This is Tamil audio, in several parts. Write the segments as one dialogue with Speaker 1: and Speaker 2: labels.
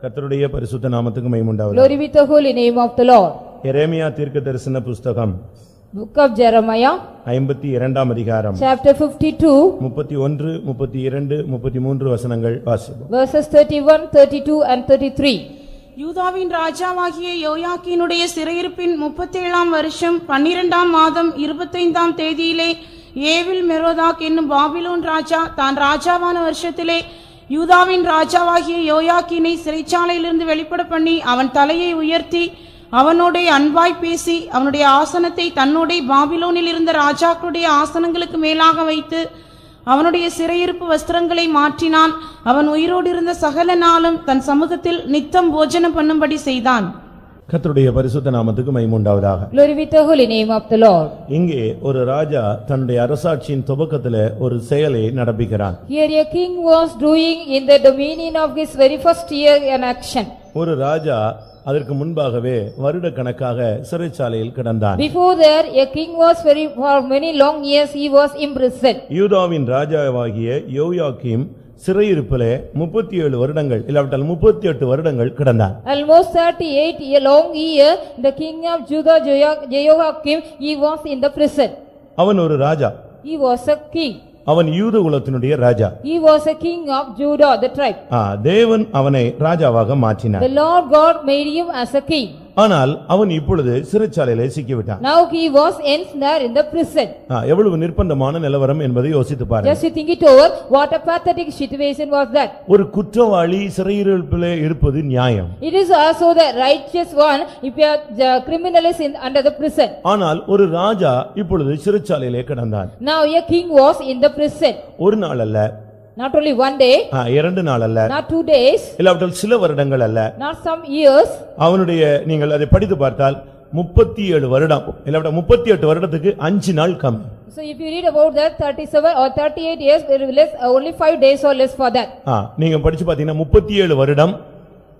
Speaker 1: கர்த்தருடைய பரிசுத்த நாமத்துக்கு மகிமை உண்டாவதாக.
Speaker 2: Glory be to the holy name of the Lord.
Speaker 1: எரேமியா தீர்க்கதரிசன புத்தகம்
Speaker 2: Book of Jeremiah
Speaker 1: 52ஆம் அதிகாரம்
Speaker 2: chapter 52
Speaker 1: 31, 32, 33 வசனங்கள் வாசிப்போம்.
Speaker 2: verses 31, 32 and 33.
Speaker 3: யூதாவின் ராஜாவாகிய யோயாக்கீனுடைய சிறையிருப்பின் 37ஆம் வருஷம் 12ஆம் மாதம் 25ஆம் தேதியிலே ஏவில் மெரோதாக் என்னும் பாபிலோன் ராஜா தான் ராஜாவான வருஷத்திலே யூதாவின் ராஜாவாகிய யோயாக்கீனை சிறைச்சாலையிலிருந்து வெளிப்பட பண்ணி அவன் தலையை உயர்த்தி அவனோடே அன்பாய் பேசி அவனுடைய ஆசனத்தை தன்னோடே பாபிலோனில் இருந்த ராஜாக்களுடைய ஆசனங்களுக்கு மேலாக வைத்து அவனுடைய சிறையிருப்பு வஸ்திரங்களை மாற்றினான். அவன் உயிரோடு இருந்த சகல நாளும் தன் சமூகத்தில் நித்தம் போஜனம் பண்ணும்படி செய்தான்.
Speaker 1: கர்த்தருடைய பரிசுத்த நாமத்துக்கு மகிமை உண்டாவதாக.
Speaker 2: Glory be to the holy name of the Lord.
Speaker 1: இங்கே ஒரு ராஜா தன்னுடைய அரசாட்சியின் துவக்கத்திலே ஒரு செயலை நடப்பிக்கிறான்.
Speaker 2: Here a king was doing in the dominion of his very first year an action.
Speaker 1: ஒரு ராஜா அதற்கு முன்பாகவே வருட கணக்காக சிறைச்சாலையில் கிடந்தான்.
Speaker 2: Before that a king was for many long years he was imprisoned.
Speaker 1: யூதாவின் ராஜாவாகிய யோயாக்கீம் சிறையிருப்பிலே 37 வருடங்கள் இல்லாவிட்டால் 38 வருடங்கள் கிடந்தான்.
Speaker 2: Almost 38 long year the king of Judah Jehoiakim he was in the prison.
Speaker 1: அவன் ஒரு ராஜா.
Speaker 2: He was a king.
Speaker 1: அவன் யூத குலத்தினுடைய ராஜா.
Speaker 2: He was a king of Judah the tribe.
Speaker 1: தேவன் அவனை ராஜாவாக மாற்றினார்.
Speaker 2: The Lord God made him as a king.
Speaker 1: ஆனால் அவன் இப்பொழுது சிறைச்சாலையிலே சிக்கிவிட்டான்.
Speaker 2: Now he was ensnared in the prison.
Speaker 1: எவ்வளவு நிர்பந்தமான நிலவரம் என்பதை யோசித்து பாருங்க.
Speaker 2: Just think it over, what a pathetic situation was that.
Speaker 1: ஒரு குற்றவாளி சிறையிருப்பிலே இருப்பது நியாயம்.
Speaker 2: It is also the righteous one if the criminal is under the prison.
Speaker 1: ஆனால் ஒரு ராஜா இப்பொழுது சிறைச்சாலையிலே கிடந்தான்.
Speaker 2: Now a king was in the prison.
Speaker 1: ஒரு நாள் அல்ல,
Speaker 2: not only one day,
Speaker 1: 2 நாள் அல்ல,
Speaker 2: not 2 days,
Speaker 1: இல்லாவிட்டால் சில வருடங்கள் அல்ல,
Speaker 2: not some years.
Speaker 1: அவனுடைய நீங்கள் அதை படித்து பார்த்தால் 37 வருடம் இல்லாவிட்டால் 38 வருடத்துக்கு 5 நாள் கம்மி.
Speaker 2: So if you read about that 37 or 38 years there is less, only 5 days or less for that.
Speaker 1: நீங்க படிச்சு பாத்தீங்கன்னா 37 வருடம்.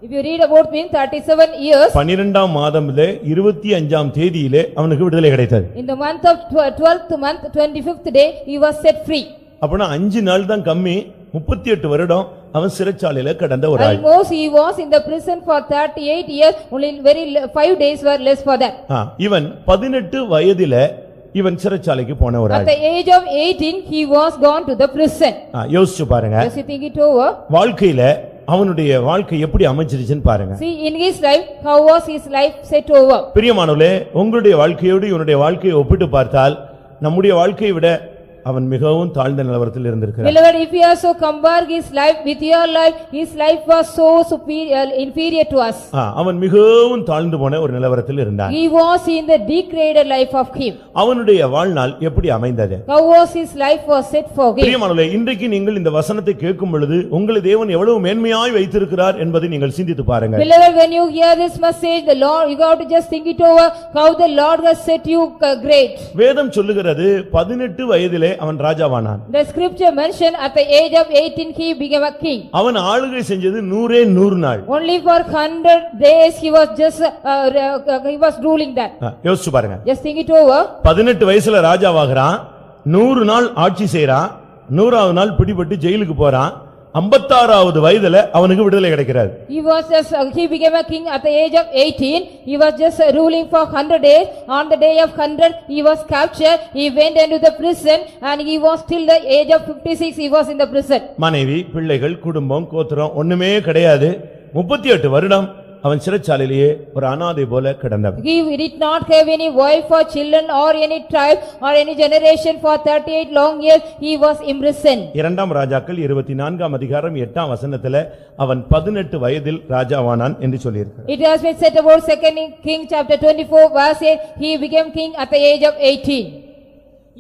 Speaker 2: If you read about in 37 years,
Speaker 1: 12ஆம் மாதத்திலே 25ஆம் தேதியிலே அவனுக்கு விடுதலை கிடைத்தது.
Speaker 2: in the month of 12th month 25th day he was set free.
Speaker 1: அப்பனா 5 நாள் தான் கம்மி, 38 வருடம் அவன் சிறைச்சாலையில கடந்த ஒரு ஆள்.
Speaker 2: Almost he was in the prison for 38 years, only very 5 days were less for that.
Speaker 1: இவன் 18 வயதிலே இவன் சிறைச்சாலைக்கு போன ஒரு ஆள்.
Speaker 2: At the age of 18 he was gone to the prison.
Speaker 1: யோசிச்சு பாருங்க.
Speaker 2: Just think it over.
Speaker 1: வாழ்க்கையில அவனுடைய வாழ்க்கை எப்படி அமைஞ்சிருச்சுன்னு பாருங்க.
Speaker 2: See in his life how was his life set over.
Speaker 1: பிரியமானவர்களே, உங்களுடைய வாழ்க்கையோடு இவனுடைய வாழ்க்கையை ஒப்பிட்டு பார்த்தால் நம்முடைய வாழ்க்கையை விட அவன் மிகவும் தாழ்ந்த நிலவரத்தில் இருந்திருக்கிறான்.
Speaker 2: Beloved, if you also compare his life with your life, his life was so superior, inferior to us.
Speaker 1: அவன் மிகவும் தாழ்ந்து போன ஒரு நிலவரத்தில் இருந்தான்.
Speaker 2: He was in the degraded life of him.
Speaker 1: அவனுடைய வாழ்நாள் எப்படி அமைந்தது?
Speaker 2: How was his life was set for him?
Speaker 1: பிரியமானவர்களே, இன்றைக்கு நீங்கள் இந்த வசனத்தை கேட்கும் பொழுது உங்களை தேவன் எவ்வளவு மேன்மையாய் வைத்திருக்கிறார் என்பதை நீங்கள் சிந்தித்து பாருங்கள்.
Speaker 2: Beloved, when you hear this message, the Lord, you got to just think it over, how the Lord has set you great.
Speaker 1: வேதம் சொல்லுகிறது 18 வயதிலே அவன் ராஜாவானான்.
Speaker 2: The scripture mentioned at the age of 18 he became a king.
Speaker 1: அவன் ஆளுகை செஞ்சது 100 நாள்.
Speaker 2: Only for 100 days he was just he was ruling that.
Speaker 1: யோசிச்சு பாருங்க.
Speaker 2: Just think it over.
Speaker 1: 18 வயசுல ராஜாவாகிறான், 100 நாள் ஆட்சி செய்றான், 100வது நாள் பிடிபட்டு ஜெயிலுக்கு போறான், 56வது வயதில அவனுக்கு விடுதலை கிடைக்கிறது.
Speaker 2: He was just he became a king at the age of 18. He was just ruling for 100 days. On the day of 100 he was captured. He went into the prison and he was till the age of 56 he was in the prison.
Speaker 1: மனைவி, பிள்ளைகள், குடும்பம், கோத்திரம் ஒண்ணுமே கிடையாது. 38 வருடம் அவன் சிறைச்சாலையிலேயே ஒரு அனாதை போல கிடந்தான்.
Speaker 2: He did not have any wife or children or any tribe or any generation for 38 long years. He was imprisoned.
Speaker 1: 2 ராஜாக்கள் 24ஆம் அதிகாரம் 8ஆம் வசனத்திலே அவன் 18 வயதில் ராஜாவானான் என்று சொல்லியிருக்கிறார்.
Speaker 2: It has been said about 2 King chapter 24 verse 8, he became king at the age of 18.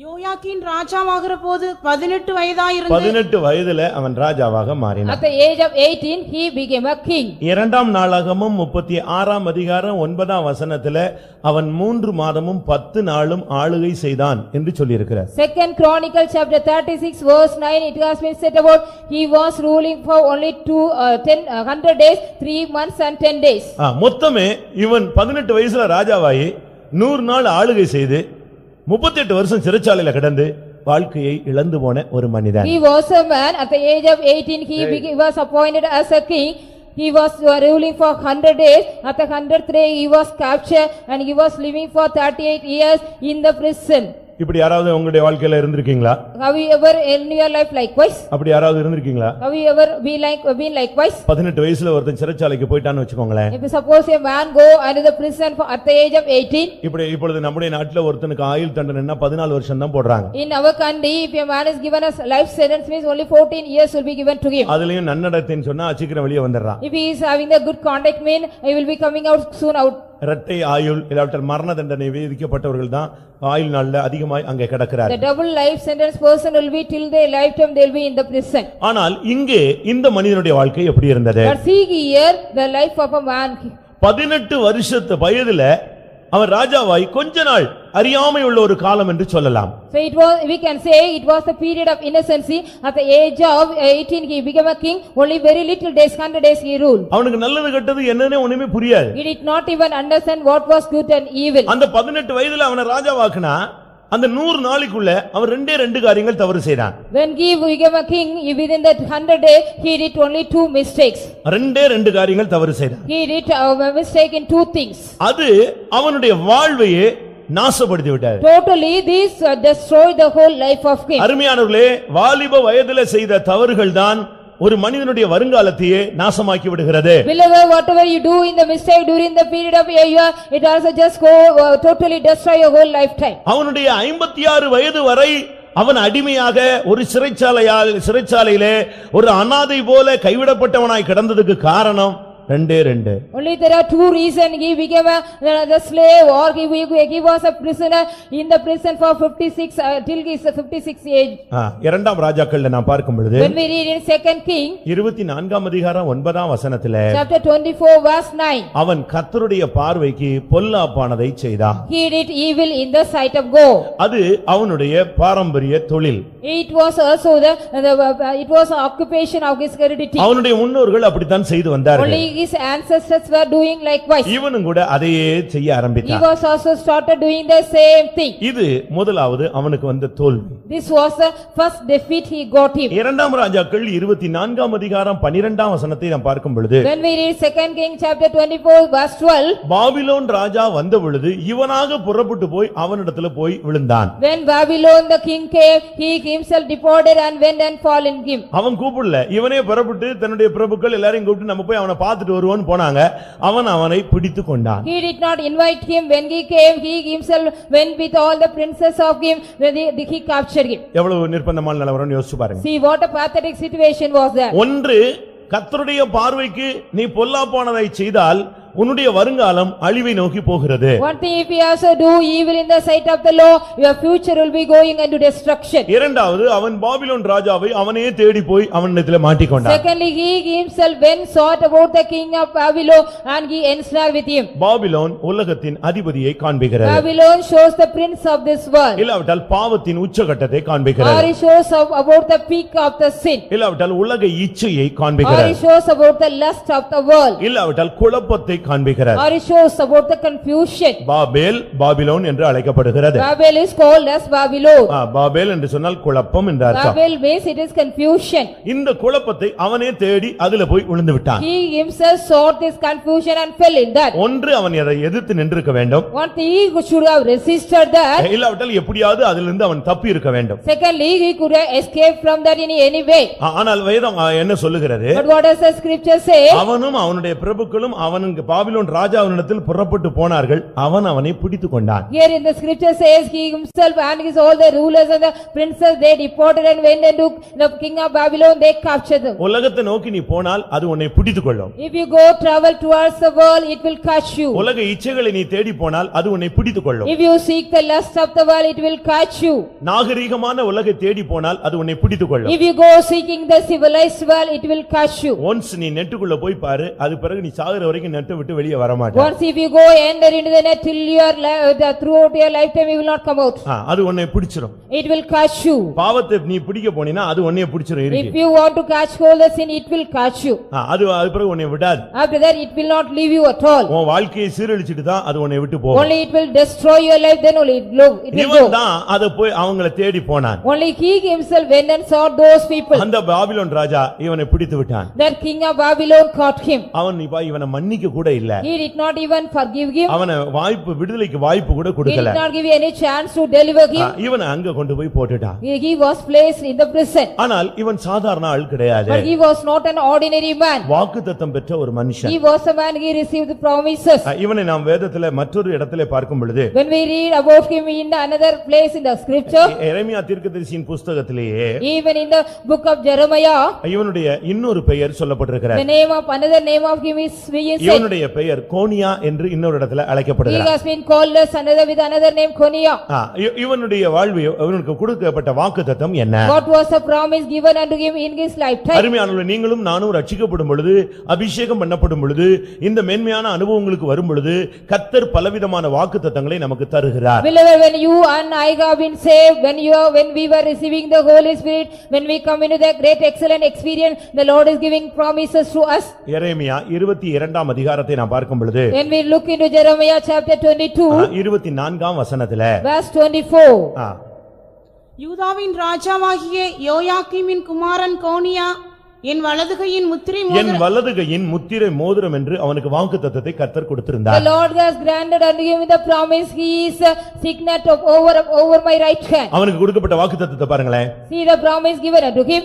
Speaker 3: யோயாக்கீன் ராஜாவாகிற போது 18 வயதாயிருந்து
Speaker 1: 18 வயதிலே அவன் ராஜாவாக மாறினான்.
Speaker 2: At the age of 18 he became a king.
Speaker 1: 2ஆம் நாளாகமம் 36ஆம் அதிகாரம் 9ஆம் வசனத்திலே அவன் 3 மாதமும் 10 நாளும் ஆளுகை செய்தான் என்று சொல்லியிருக்கிறார்.
Speaker 2: 2 Chronicle chapter 36 verse 9, it has been said about he was ruling for only 100 days, 3 months and 10 days.
Speaker 1: மொத்தமே இவன் 18 வயசுல ராஜாவாகி 100 நாள் ஆளுகை செய்து 38 வருஷம் சிறைச்சாலையில கிடந்து வாழ்க்கையை இழந்து போன ஒரு மனிதன்.
Speaker 2: He was a man at the age of 18 he was appointed as a king. he was ruling for 100 days. At the 100th day, he was captured and he was living for 38 years in the prison.
Speaker 1: இப்படி யாராவது உங்களுடைய வாழ்க்கையில இருந்திருக்கீங்களா?
Speaker 2: Have you ever in your life likewise?
Speaker 1: அப்படி யாராவது இருந்திருக்கீங்களா?
Speaker 2: Have you ever been likewise?
Speaker 1: 18 வயசுல ஒருத்தன் சிறைச்சாலைக்கு போயிட்டான்னு வெச்சுக்கோங்களேன்.
Speaker 2: If you suppose a man go into the prison at the age of 18.
Speaker 1: இப்பொழுது நம்முடைய நாட்டுல ஒருத்தனுக்கு ஆயுள் தண்டனைன்னா 14 வருஷம் தான் போடுறாங்க.
Speaker 2: In our country, if a man is given a life sentence, means only 14 years will be given to him.
Speaker 1: அதுலயும் நன்னடத்தைன்னு சொன்னா சீக்கிரம் வெளியே வந்துடுறான்.
Speaker 2: If he is having the good conduct, mean he will be coming out soon out.
Speaker 1: இரட்டை ஆயுள் இல்லாவிட்டால் மரண தண்டனை விதிக்கப்பட்டவர்கள் தான் ஆயுள் நாள்ல அதிகமாய் அங்கே கிடக்கிறார்.
Speaker 2: The double life sentence person will be till their lifetime they will be in the prison.
Speaker 1: ஆனால் இங்கே இந்த மனிதனுடைய வாழ்க்கை எப்படி இருந்தது?
Speaker 2: But see here the life of a man.
Speaker 1: 18 வருஷத்து வயதுல அவன் ராஜாவாய் கொஞ்ச நாள் அறியாமை உள்ள ஒரு காலம் என்று சொல்லலாம்.
Speaker 2: So it was, we can say it was the period of innocency. At the age of 18 he became a king. Only very little days, 100 days he ruled.
Speaker 1: அவனுக்கு நல்லது கெட்டது என்னன்னே ஒண்ணுமே புரியாது.
Speaker 2: He did not even understand what was good and evil.
Speaker 1: அந்த 18 வயதுல அவனை ராஜாவாக்குனா அந்த 100 நாளுக்குள்ள அவன் ரெண்டு காரியங்கள் தவறு செய்தான்.
Speaker 2: When he became a king, within that 100 days he did only 2 mistakes.
Speaker 1: ரெண்டு காரியங்கள் தவறு செய்தான்.
Speaker 2: He did a mistake in 2 things.
Speaker 1: அது அவனுடைய வாழ்வையே நாசப்படுத்தி விட்டார்.
Speaker 2: Totally this destroyed the whole life of king.
Speaker 1: அருமையானவர்களே, வாலிப வயதில செய்த தவறுகள் தான் ஒரு மனிதனுடைய வருங்காலத்தையே நாசமாக்கி விடுகிறது.
Speaker 2: Beloved, whatever you do in the mistake during the period of a year, it also just go totally destroy your whole lifetime.
Speaker 1: அவனுடைய 56 வயது வரை அவன் அடிமையாக ஒரு சிறைச்சாலையிலே ஒரு அனாதை போல கைவிடப்பட்டவனாய் கிடந்ததுக்கு காரணம் ரெண்டு.
Speaker 2: Only there are 2 reasons. He became the slave or he was a prisoner in the prison for 56 till his 56 age.
Speaker 1: இரண்டாம் ராஜாக்கள்ல நான் பார்க்கும் பொழுது
Speaker 2: When we read in 2nd King
Speaker 1: 24ஆம் அதிகாரம் 9ஆம் வசனத்திலே
Speaker 2: chapter 24 verse 9.
Speaker 1: அவன் கர்த்தருடைய பார்வைக்கு பொல்லாப்பானதை செய்தான்.
Speaker 2: He did evil in the sight of God.
Speaker 1: அது அவனுடைய பாரம்பரிய தொழில்.
Speaker 2: It was also it was an occupation of his heredity.
Speaker 1: அவனுடைய முன்னோர்கள் அப்படித்தான் செய்து வந்தார்கள்.
Speaker 2: Only his ancestors were doing likewise.
Speaker 1: இவனும் கூட அதையே செய்ய
Speaker 2: He
Speaker 1: ஆரம்பித்தான்.
Speaker 2: was also started doing the same thing.
Speaker 1: இது முதலாவது அவனுக்கு வந்த தோல்வி.
Speaker 2: This was the first defeat he got him.
Speaker 1: இரண்டாம் ராஜாக்கள் 24ஆம் அதிகாரம் 12ஆம் வசனத்தை நாம் பார்க்கும் பொழுது
Speaker 2: When we read 2nd King chapter 24 verse 12.
Speaker 1: Babylon ராஜா வந்த பொழுது இவனாக புறப்பட்டு போய் அவனிடத்துல போய் விழுந்தான்.
Speaker 2: When Babylon the king came, he himself departed and went and fall in him.
Speaker 1: அவன் கூப்பிடல, இவனே புறப்பட்டு தன்னுடைய பிரபுக்கள் எல்லாரையும் கூப்பிட்டு நம்ம போய் அவனை பார்த்துட்டு வருவோன்னு போனாங்க. அவனை பிடித்து கொண்டான்.
Speaker 2: He did not invite him. When he came, he himself went with all the princes of him. When he captured him.
Speaker 1: எவ்வளவு நிர்பந்தமான நிலவரம் யோசிச்சு பாருங்க.
Speaker 2: See what a pathetic situation was that.
Speaker 1: ஒன்று, கர்த்தருடைய பார்வைக்கு நீ பொல்லாப்பானதை செய்தால் உன்னுடைய வருங்காலம் அழிவை நோக்கி போகிறது.
Speaker 2: One thing, if you also do evil in the sight of the law, your future will be going into destruction.
Speaker 1: இரண்டாவது, அவன் பாபிலோன் ராஜாவை அவனே தேடி போய் அவனிடத்தில் மாட்டிக்கொண்டான்.
Speaker 2: Secondly, he himself went sought about the king of Babylon and he ensnared with him.
Speaker 1: Babylon உலகத்தின் அதிபதியை காண்பிக்கிறது.
Speaker 2: Babylon shows the prince of this world.
Speaker 1: இல்லாவிட்டால் பாவத்தின் உச்சகட்டத்தை
Speaker 2: Or
Speaker 1: காண்பிக்கிறது.
Speaker 2: he shows about the peak of the sin.
Speaker 1: இல்லாவிட்டால் உலக இச்சையை
Speaker 2: Or
Speaker 1: காண்பிக்கிறது.
Speaker 2: he shows about the lust of the world.
Speaker 1: இல்லாவிட்டால் குழப்பத்தை காண்பிக்கிறது.
Speaker 2: Or he shows about the confusion.
Speaker 1: Babylon என்று அழைக்கப்படுகிறது.
Speaker 2: Babel is called as Babylon.
Speaker 1: Babel என்று சொன்னால் குழப்பம் என்று அர்த்தம்.
Speaker 2: Babel means it is confusion.
Speaker 1: இந்த குழப்பத்தை அவனே தேடி அதுல போய் விழுந்து விட்டான்.
Speaker 2: He himself sought this confusion and fell in that.
Speaker 1: ஒன்று, அவன் அதை எதிர்த்து நின்றிருக்க வேண்டும்.
Speaker 2: One thing, he should have resisted that.
Speaker 1: இல்லாவிட்டால் எப்படியாவது அதிலிருந்து அவன் தப்பி இருக்க வேண்டும்.
Speaker 2: Secondly, he could have escaped from that in any way.
Speaker 1: ஆனால் வேதம் என்ன சொல்லுகிறது?
Speaker 2: But what does the scripture say?
Speaker 1: அவனும் அவனுடைய பிரபுக்களும் அவனுக்கு பாபிலோன் ராஜாவினிடத்தில் புறப்பட்டு போனார்கள். அவனை பிடித்துக் கொண்டான்.
Speaker 2: Here in the scripture says he himself and his all the rulers and the princes they deported and went and took the king of Babylon, they captured them.
Speaker 1: உலகத்தை நோக்கி நீ போனால் அது உன்னை பிடித்துக் கொள்ளும்.
Speaker 2: If you go travel towards the world, it will catch you.
Speaker 1: உலக இச்சைகளை நீ தேடி போனால் அது உன்னை பிடித்துக் கொள்ளும்.
Speaker 2: If you seek the lust of the world, it will catch you.
Speaker 1: நாகரீகமான உலகை தேடி போனால் அது உன்னை பிடித்துக் கொள்ளும்.
Speaker 2: If you go seeking the civilized world, it will catch you.
Speaker 1: Once நீ நெட்டுக்குள்ள போய் பாரு, அது பிறகு நீ சாகுற வரைக்கும் நெட்டை விட்டு வெளியே வர மாட்டார்.
Speaker 2: Once if you go enter into the net till throughout your lifetime you will not come out.
Speaker 1: அது உன்னை பிடிச்சிரும்.
Speaker 2: It will catch you.
Speaker 1: பாவத்தை நீ பிடிக்க போனீனா அது உன்னை பிடிச்சிரும் இருக்கு.
Speaker 2: If you want to catch hold of sin, it will catch you.
Speaker 1: அது பிறகு உன்னை விடாது.
Speaker 2: After that it will not leave you at all.
Speaker 1: உன் வாழ்க்கையை சீரழிச்சிட்டு தான் அது உன்னை விட்டு போகும்.
Speaker 2: Only it will destroy your life, then only it will go.
Speaker 1: இவன் தான் அத போய் அவங்களை தேடி போனான்.
Speaker 2: Only he himself went and saw those people.
Speaker 1: அந்த பாபிலோன் ராஜா இவனை பிடித்து விட்டான்.
Speaker 2: That king of Babylon caught him.
Speaker 1: அவன் இவனை மன்னிக்க கூட இல்ல.
Speaker 2: He did not even forgive him.
Speaker 1: அவனை விடுதலைக்கு வாய்ப்பு கூட
Speaker 2: He
Speaker 1: கொடுக்கல.
Speaker 2: did not give any chance to deliver him.
Speaker 1: இவனை அங்க கொண்டு போய் போட்டுட்டான்.
Speaker 2: He was placed in the prison.
Speaker 1: ஆனால் இவன் சாதாரண ஆள் கிடையாது.
Speaker 2: But he was not an ordinary man.
Speaker 1: வாக்குத்தத்தம் பெற்ற ஒரு மனுஷன்.
Speaker 2: He was a man, he received the promises.
Speaker 1: இவனை நாம் வேதத்திலே மற்றொரு இடத்திலே பார்க்கும் பொழுது
Speaker 2: When we read about him in another place in the scripture,
Speaker 1: எரேமியா தீர்க்கதரிசியின் புத்தகத்திலேயே
Speaker 2: even in the book of Jeremiah,
Speaker 1: இவனுடைய இன்னொரு பெயர் சொல்லப்பட்டிருக்கிறது.
Speaker 2: another name of him is being said.
Speaker 1: இவனுடைய பெயர் கோனியா என்று இன்னொரு இடத்துல
Speaker 2: He
Speaker 1: அழைக்கப்படுகிறார்.
Speaker 2: has been called as with another name Konia.
Speaker 1: இவனுடைய வாழ்வு இவனுக்கு கொடுக்கப்பட்ட வாக்குத்தத்தம் என்ன?
Speaker 2: What was the promise given unto him in his lifetime?
Speaker 1: அருமையானவர்களே, நீங்களும் நானும் ரட்சிக்கப்படும் பொழுது, அபிஷேகம் பண்ணப்படும் பொழுது, இந்த மேன்மையான அனுபவங்களுக்கு வரும் பொழுது கர்த்தர் பலவிதமான வாக்குத்தத்தங்களை நமக்கு தருகிறார்.
Speaker 2: Beloved, when you and I have been saved, when we were receiving the Holy Spirit, when we come into the great excellent experience, the Lord is giving promises to us.
Speaker 1: எரேமியா 22ஆம் அதிகாரத்தை நாம் பார்க்கும் பொழுது,
Speaker 2: When we look into Jeremiah chapter 22,
Speaker 1: 24ஆம் வசனத்திலே
Speaker 2: verse 24.
Speaker 3: யூதாவின் ராஜாவாகிய யோயாக்கீமின் குமாரன் கோனியா என் வலதுகையின்
Speaker 1: முத்திரை மோதிரம் என்று அவனுக்கு வாக்குத்தத்தத்தை கர்த்தர் கொடுத்திருந்தார்.
Speaker 2: The Lord has granted unto him the promise, he is a signet of over my right hand.
Speaker 1: அவனுக்கு கொடுக்கப்பட்ட வாக்குத்தத்தத்தை பாருங்களேன்.
Speaker 2: See the promise given unto him.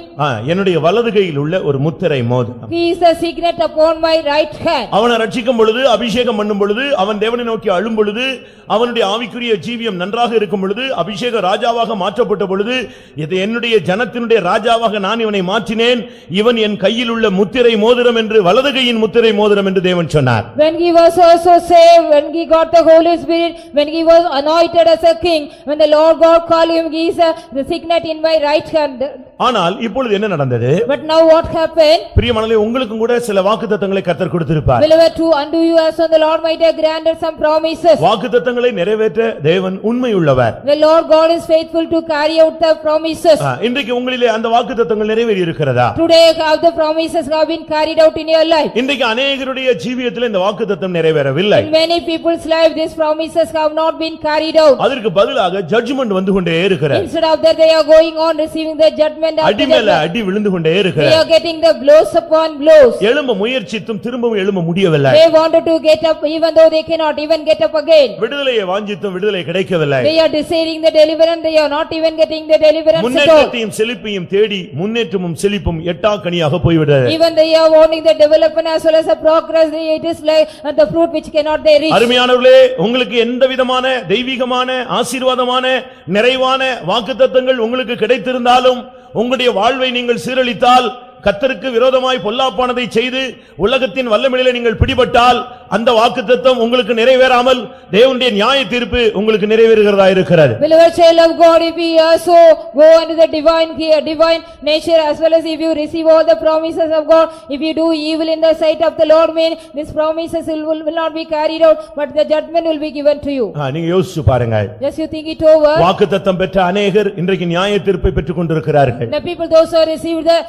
Speaker 1: என்னுடைய வலதுகையில் உள்ள ஒரு முத்திரை மோதிரம்.
Speaker 2: He is a signet upon my right hand.
Speaker 1: அவனை ரட்சிக்கும் பொழுது, அபிஷேகம் பண்ணும் பொழுது, அவன் தேவனை நோக்கி அழும் பொழுது, அவனுடைய ஆவிக்குரிய ஜீவியம் நன்றாக இருக்கும் பொழுது, அபிஷேக ராஜாவாக மாற்றப்பட்ட பொழுது, இது என்னுடைய ஜனத்தினுடைய ராஜாவாக நான் இவனை மாற்றினேன், இவன் என் கையில் உள்ள முத்திரை மோதிரம் என்று, வலதுகையின் முத்திரை மோதிரம் என்று தேவன் சொன்னார்.
Speaker 2: When he was also saved, when he got the Holy Spirit, when he was anointed as a king, when the Lord God called him, he is the signet in my right hand.
Speaker 1: ஆனால் இப்பொழுது என்ன நடந்தது?
Speaker 2: But now what happened?
Speaker 1: பிரியமானவர்களே, உங்களுக்கும் கூட சில வாக்குத்தத்தங்களை கர்த்தர் கொடுத்திருப்பார்.
Speaker 2: Beloved, to unto you also the Lord might have granted some promises.
Speaker 1: வாக்குத்தத்தங்களை நிறைவேற்ற தேவன் உண்மையுள்ளவர்.
Speaker 2: The Lord God is faithful to carry out the promises.
Speaker 1: இன்றைக்கு உங்களிலே அந்த வாக்குத்தத்தங்கள் நிறைவேறி இருக்கிறதா?
Speaker 2: Today have the promises have been carried out in your life.
Speaker 1: இன்றைக்கு अनेகருடைய ஜீவியத்திலே இந்த வாக்குத்தத்தம் நிறைவேறவில்லை.
Speaker 2: In many people's life these promises have not been carried out.
Speaker 1: அதற்கு பதிலாக ஜட்ஜ்மென்ட் வந்து கொண்டே இருக்கிறது.
Speaker 2: Instead of that they are going on receiving the judgment.
Speaker 1: அடி மேல அடி விழுந்து கொண்டே இருக்கிறது.
Speaker 2: They are getting the blows upon blows.
Speaker 1: எழும்ப முயற்சித்தும் திரும்பவும் எழும்ப முடியவில்லை.
Speaker 2: They wanted to get up even though they cannot even get up again.
Speaker 1: விடுதலையை வாஞ்சித்தும் விடுதலை கிடைக்கவில்லை.
Speaker 2: They are desiring the deliverance, they are not even getting the deliverance at all.
Speaker 1: முன்னேற்றத்தையும் செழிப்பையும் தேடி முன்னேற்றமும் செழிப்பும் எட்டாக்கனியாக போய்விடுது.
Speaker 2: Even they are wanting the development as well as the progress, it is like the fruit which cannot they reach.
Speaker 1: அருமையானவர்களே, உங்களுக்கு எந்த விதமான தெய்வீகமான ஆசீர்வாதமான நிறைவான வாக்குத்தத்தங்கள் உங்களுக்கு கிடைத்திருந்தாலும், உங்களுடைய வாழ்வை நீங்கள் சீரழித்தால், கர்த்தருக்கு விரோதமாய் பொல்லாப்பானதை செய்து உலகத்தின் வல்லமையிலே நீங்கள் பிடிபட்டால், அந்த வாக்குத்தத்தம் உங்களுக்கு நிறைவேறாமல் தேவனுடைய நியாய தீர்ப்பு உங்களுக்கு நிறைவேறுகிறதா இருக்கிறது.
Speaker 2: Beloved child of God, if we also go into the divine nature as well as if you receive all the promises of God, if you do evil in the sight of the Lord, mean these promises will not be carried out, but the judgment will be given to you.
Speaker 1: நீங்க யோசிச்சு பாருங்க.
Speaker 2: Just you think it over.
Speaker 1: வாக்குத்தத்தம் பெற்ற अनेகர் இன்றைக்கு நியாய தீர்ப்பை பெற்றுக் கொண்டிருக்கிறார்கள்.
Speaker 2: The people those who received the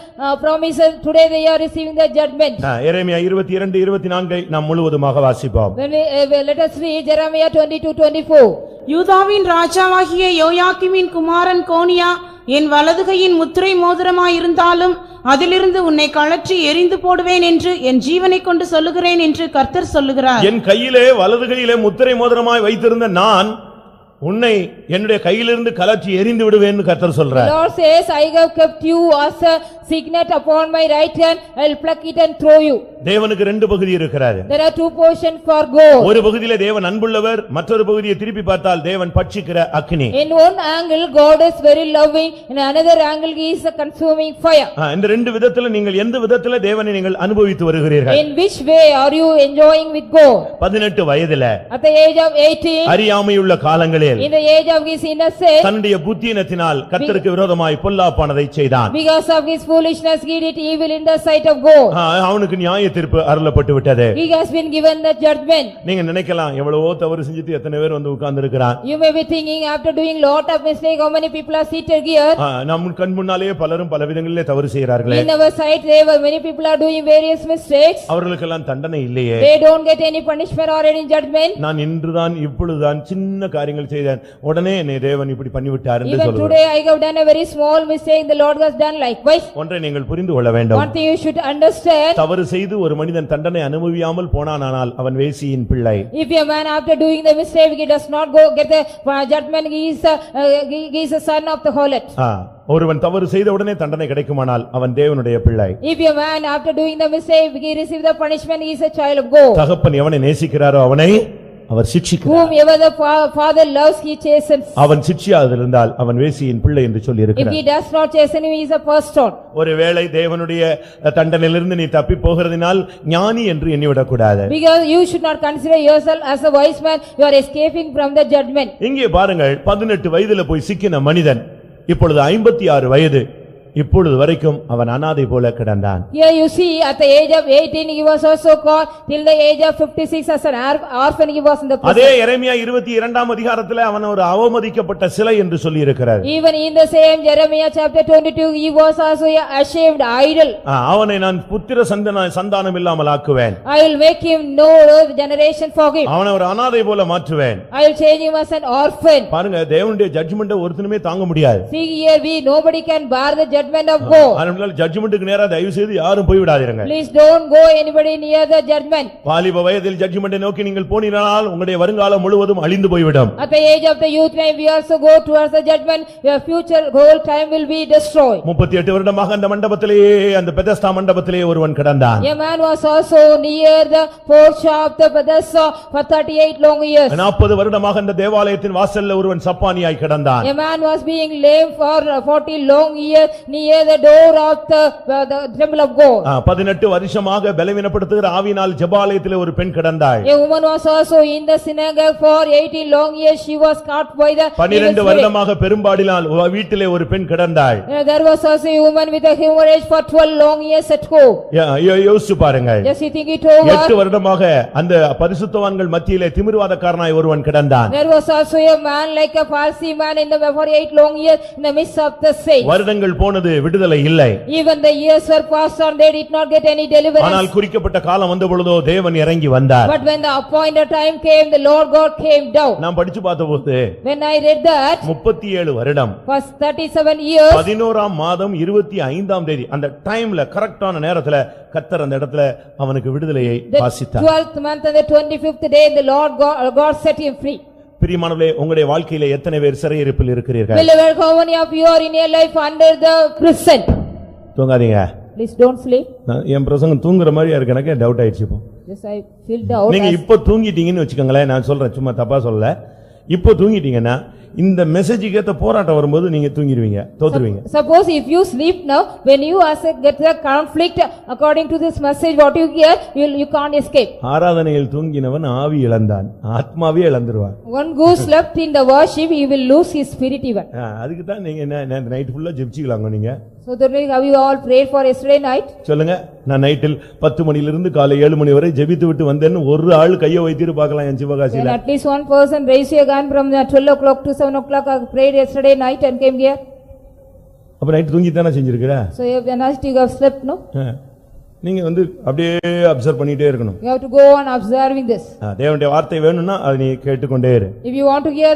Speaker 2: promises, today they are receiving the judgment.
Speaker 1: எரேமியா 22:24 நாம் முழுவதுமாக வாசிப்போம்.
Speaker 2: Let us read Jeremiah 22:24.
Speaker 3: யூதாவின் ராஜாவாகிய யோயாக்கீமின் குமாரன் கோனியா என் வலதுகையின் முத்திரை மோதிரமாயிருந்தாலும் அதிலிருந்து உன்னை கழற்றி எரிந்து போடுவேன் என்று என் ஜீவனை கொண்டு சொல்லுகிறேன் என்று கர்த்தர் சொல்லுகிறார்.
Speaker 1: என் கையிலே வலதுகையிலே முத்திரை மோதிரமாய் வைத்திருந்த நான் உன்னை என்னுடைய கையிலிருந்து கலற்றி எரிந்து விடுவேன்னு கர்த்தர் சொல்றார்.
Speaker 2: The Lord says, I have kept you as a signet upon my right hand, I will pluck it and throw you.
Speaker 1: தேவனுக்கு ரெண்டு பகுதி இருக்கிறது.
Speaker 2: There are two portions for God.
Speaker 1: ஒரு பகுதியிலே தேவன் அன்புள்ளவர், மற்றொரு பகுதியை திருப்பி பார்த்தால் தேவன் பட்சிக்கிற அக்கினி.
Speaker 2: In one angle God is very loving, in another angle he is a consuming fire.
Speaker 1: இந்த ரெண்டு விதத்துல நீங்கள் எந்த விதத்துல தேவனை நீங்கள் அனுபவித்து வருகிறீர்கள்?
Speaker 2: In which way are you enjoying with God?
Speaker 1: 18 வயதில
Speaker 2: at the age of 18,
Speaker 1: அறியாமையுள்ள காலங்களில்
Speaker 2: in the age of his innocence,
Speaker 1: தன்னுடைய புத்தியினத்தினால் கர்த்தருக்கு விரோதமாய் பொல்லாப்பானதை செய்தான்.
Speaker 2: because of his foolishness he did evil in the sight of God.
Speaker 1: அவனுக்கு நியாய தீர்ப்பு அருளப்பட்டு விட்டது.
Speaker 2: He has been given the judgment.
Speaker 1: நீங்க நினைக்கலாம் எவ்வளவோ தவறு செஞ்சுட்டு எத்தனை பேர் வந்து உட்கார்ந்து இருக்கிறான்.
Speaker 2: You may be thinking after doing lot of mistake, how many people are seated here?
Speaker 1: நம் கண் முன்னாலேயே பலரும் பல விதங்களிலே தவறு செய்கிறார்களே.
Speaker 2: In our sight, there were many people are doing various mistakes.
Speaker 1: அவர்களுக்கெல்லாம் தண்டனை இல்லையே.
Speaker 2: They don't get any punishment or any judgment.
Speaker 1: நான் இன்றுதான் இப்பொழுதுதான் சின்ன காரியங்கள் செய்தேன், உடனே என்னை தேவன் இப்படி பண்ணிவிட்டார் என்று
Speaker 2: Even
Speaker 1: சொல்லுவார்.
Speaker 2: today I have done a very small mistake, the Lord has done likewise.
Speaker 1: ஒன்றை நீங்கள் புரிந்து கொள்ள வேண்டும்.
Speaker 2: One thing you should understand.
Speaker 1: தவறு செய்து ஒரு மனிதன் தண்டனை அனுபவியாமல் போனானால் அவன் வேசியின் பிள்ளை.
Speaker 2: If a man after doing the mistake, he does not go get the judgment, he is a son of the harlot.
Speaker 1: ஒருவன் தவறு செய்த உடனே தண்டனை கிடைக்குமானால் அவன் தேவனுடைய பிள்ளை.
Speaker 2: If a man after doing the mistake, he receive the punishment, he is a child of God.
Speaker 1: தகப்பன் எவனை நேசிக்கிறாரோ அவனை அவர் சிட்சிக்கிறார்.
Speaker 2: Whomever the father loves, he chastens.
Speaker 1: அவன் சிட்சியாதிருந்தால் அவன் வேசியின் பிள்ளை என்று சொல்லி
Speaker 2: If
Speaker 1: இருக்கிறார்.
Speaker 2: he does not chasten him, he is a person.
Speaker 1: ஒருவேளை தேவனுடைய தண்டனையிலிருந்து நீ தப்பி போகிறதினால் ஞானி என்று எண்ணிவிடக் கூடாது.
Speaker 2: Because you should not consider yourself as a wise man, you are escaping from the judgment.
Speaker 1: இங்கே பாருங்கள், 18 வயதில போய் சிக்கின மனிதன் இப்பொழுது 56 வயது, இப்பொழுது வரைக்கும் அவன் அனாதை போல கிடந்தான்.
Speaker 2: Here you see, at the age of 18 he was also called, till the age of 56 as an orphan he was in the prison.
Speaker 1: அதே எரேமியா 22ஆம் அதிகாரத்திலே அவன் ஒரு அவமதிக்கப்பட்ட சிலை என்று சொல்லி இருக்கிறார்.
Speaker 2: Even in the same Jeremiah chapter 22, he was also a ashamed idol.
Speaker 1: அவனை நான் புத்திர சந்தானம் இல்லாமல் ஆக்குவேன்.
Speaker 2: I will make him no generation for him.
Speaker 1: அவனை ஒரு அனாதை போல மாற்றுவேன்.
Speaker 2: I will change him as an orphan.
Speaker 1: பாருங்க, தேவனுடைய ஜட்ஜ்மென்ட் ஒருத்தனுமே தாங்க முடியாது.
Speaker 2: See here, nobody can bear the judgment of God.
Speaker 1: அதனால ஜட்ஜ்மென்ட்க்கு நேரா தயவு செய்து யாரும் போய் விடாதீங்க.
Speaker 2: Please don't go anybody near the judgment.
Speaker 1: வாலிப வயதில் ஜட்ஜ்மென்ட்டை நோக்கி நீங்கள் போனீங்கனால் உங்களுடைய வருங்காலம் முழுவதும் அழிந்து போய்விடும்.
Speaker 2: At the age of the youth, when we also go towards the judgment, your future whole time will be destroyed.
Speaker 1: 38 வருடமாக அந்த மண்டபத்திலேயே, அந்த பெதஸ்தா மண்டபத்திலேயே ஒருவன் கிடந்தான்.
Speaker 2: A man was also near the porch of the Bethesda for 38 long years.
Speaker 1: 40 வருடமாக அந்த தேவாலயத்தின் வாசல்ல ஒருவன் சப்பானியாய் கிடந்தான்.
Speaker 2: A man was being lame for 40 long years near the door of the temple of God.
Speaker 1: 18 வருஷமாக பலவீனப்படுத்துகிற ஆவியினால் ஜெபாலயத்திலே ஒரு பெண் கிடந்தாள்.
Speaker 2: A woman was also in the synagogue for 18 long years, she was caught by the
Speaker 1: 12 வருடமாக பெரும்பாடினால் வீட்டிலே ஒரு பெண் கிடந்தாள்.
Speaker 2: There was also a woman with a hemorrhage for 12 long years at home.
Speaker 1: யோசிச்சு பாருங்கள்.
Speaker 2: Just you think it over.
Speaker 1: 8 வருடமாக அந்த பரிசுத்தவான்கள் மத்தியிலே திமிர்வாதக்காரனாய் ஒருவன் கிடந்தான்.
Speaker 2: There was also a man like a Pharisee man in the for 8 long years in the midst of the saints.
Speaker 1: வருடங்கள் போனது, விடுதலை இல்லை.
Speaker 2: Even the years were passed on, they did not get any deliverance.
Speaker 1: ஆனால் குறிக்கப்பட்ட காலம் வந்த பொழுதோ தேவன் இறங்கி வந்தார்.
Speaker 2: But when the appointed time came, the Lord God came down.
Speaker 1: நான் படிச்சு பார்த்தபோது
Speaker 2: When I read that,
Speaker 1: 37 வருடம்
Speaker 2: for 37 years,
Speaker 1: 11ஆம் மாதம் 25ஆம் தேதி அந்த டைம்ல கரெக்டான நேரத்துல கர்த்தர் அந்த இடத்துல அவனுக்கு விடுதலையை
Speaker 2: the
Speaker 1: வாசித்தார்.
Speaker 2: 12th month and the 25th day, the Lord God set him free.
Speaker 1: பிரியமானவர்களே, உங்களுடைய வாழ்க்கையிலே எத்தனை பேர் சிறையிருப்பில் இருக்கிறீர்கள்?
Speaker 2: Beloved, how many of you are in your life under the prison?
Speaker 1: தூங்காதீங்க.
Speaker 2: Please don't sleep.
Speaker 1: என் பிரசங்கம் தூங்குற மாதிரியா இருக்கு, எனக்கு டவுட் ஆயிடுச்சு. இப்போ
Speaker 2: Yes, I feel doubt.
Speaker 1: நீங்க இப்ப தூங்கிட்டீங்கன்னு வச்சுக்கோங்களேன், நான் சொல்றேன், சும்மா தப்பா சொல்லல. இப்போ தூங்கிட்டீங்கன்னா இந்த மெசேஜுக்கு ஏத்த போராட்டம் வரும்போது நீங்க தூங்கிடுவீங்க, தோத்துருவீங்க.
Speaker 2: Suppose if you sleep now, when you get the conflict according to this message, what you hear, you can't escape.
Speaker 1: ஆராதனையில் தூங்கினவன் ஆவி இழந்தான், ஆத்மாவே இழந்துருவான்.
Speaker 2: One who slept in the worship, he will lose his spirit even.
Speaker 1: அதுக்கு தான் நீங்க நைட் ஃபுல்லா ஜெபிச்சிக்கலாங்க நீங்க.
Speaker 2: So that have you all prayed for yesterday night?
Speaker 1: சொல்லுங்க, நான் நைட்டில் 10 மணியிலிருந்து காலை 7 மணி வரை ஜெபித்து விட்டு வந்தேன்னு ஒரு ஆள் கையை வைத்திட்டு பார்க்கலாம் என் சிவகாசியில.
Speaker 2: At least one person raise your hand from 12 o'clock to 7 o'clock. I prayed yesterday night and came here.
Speaker 1: அப்ப நைட் தூங்கி தானே செஞ்சிருக்கிற?
Speaker 2: So you have slept, no?
Speaker 1: நீங்க அப்படியே அப்சர்வ் பண்ணிட்டே இருக்கணும்.
Speaker 2: You have to go on observing this.
Speaker 1: தேவனுடைய வார்த்தை வேணும்னா அதை நீ கேட்டுக்கொண்டே இரு.
Speaker 2: If you want to hear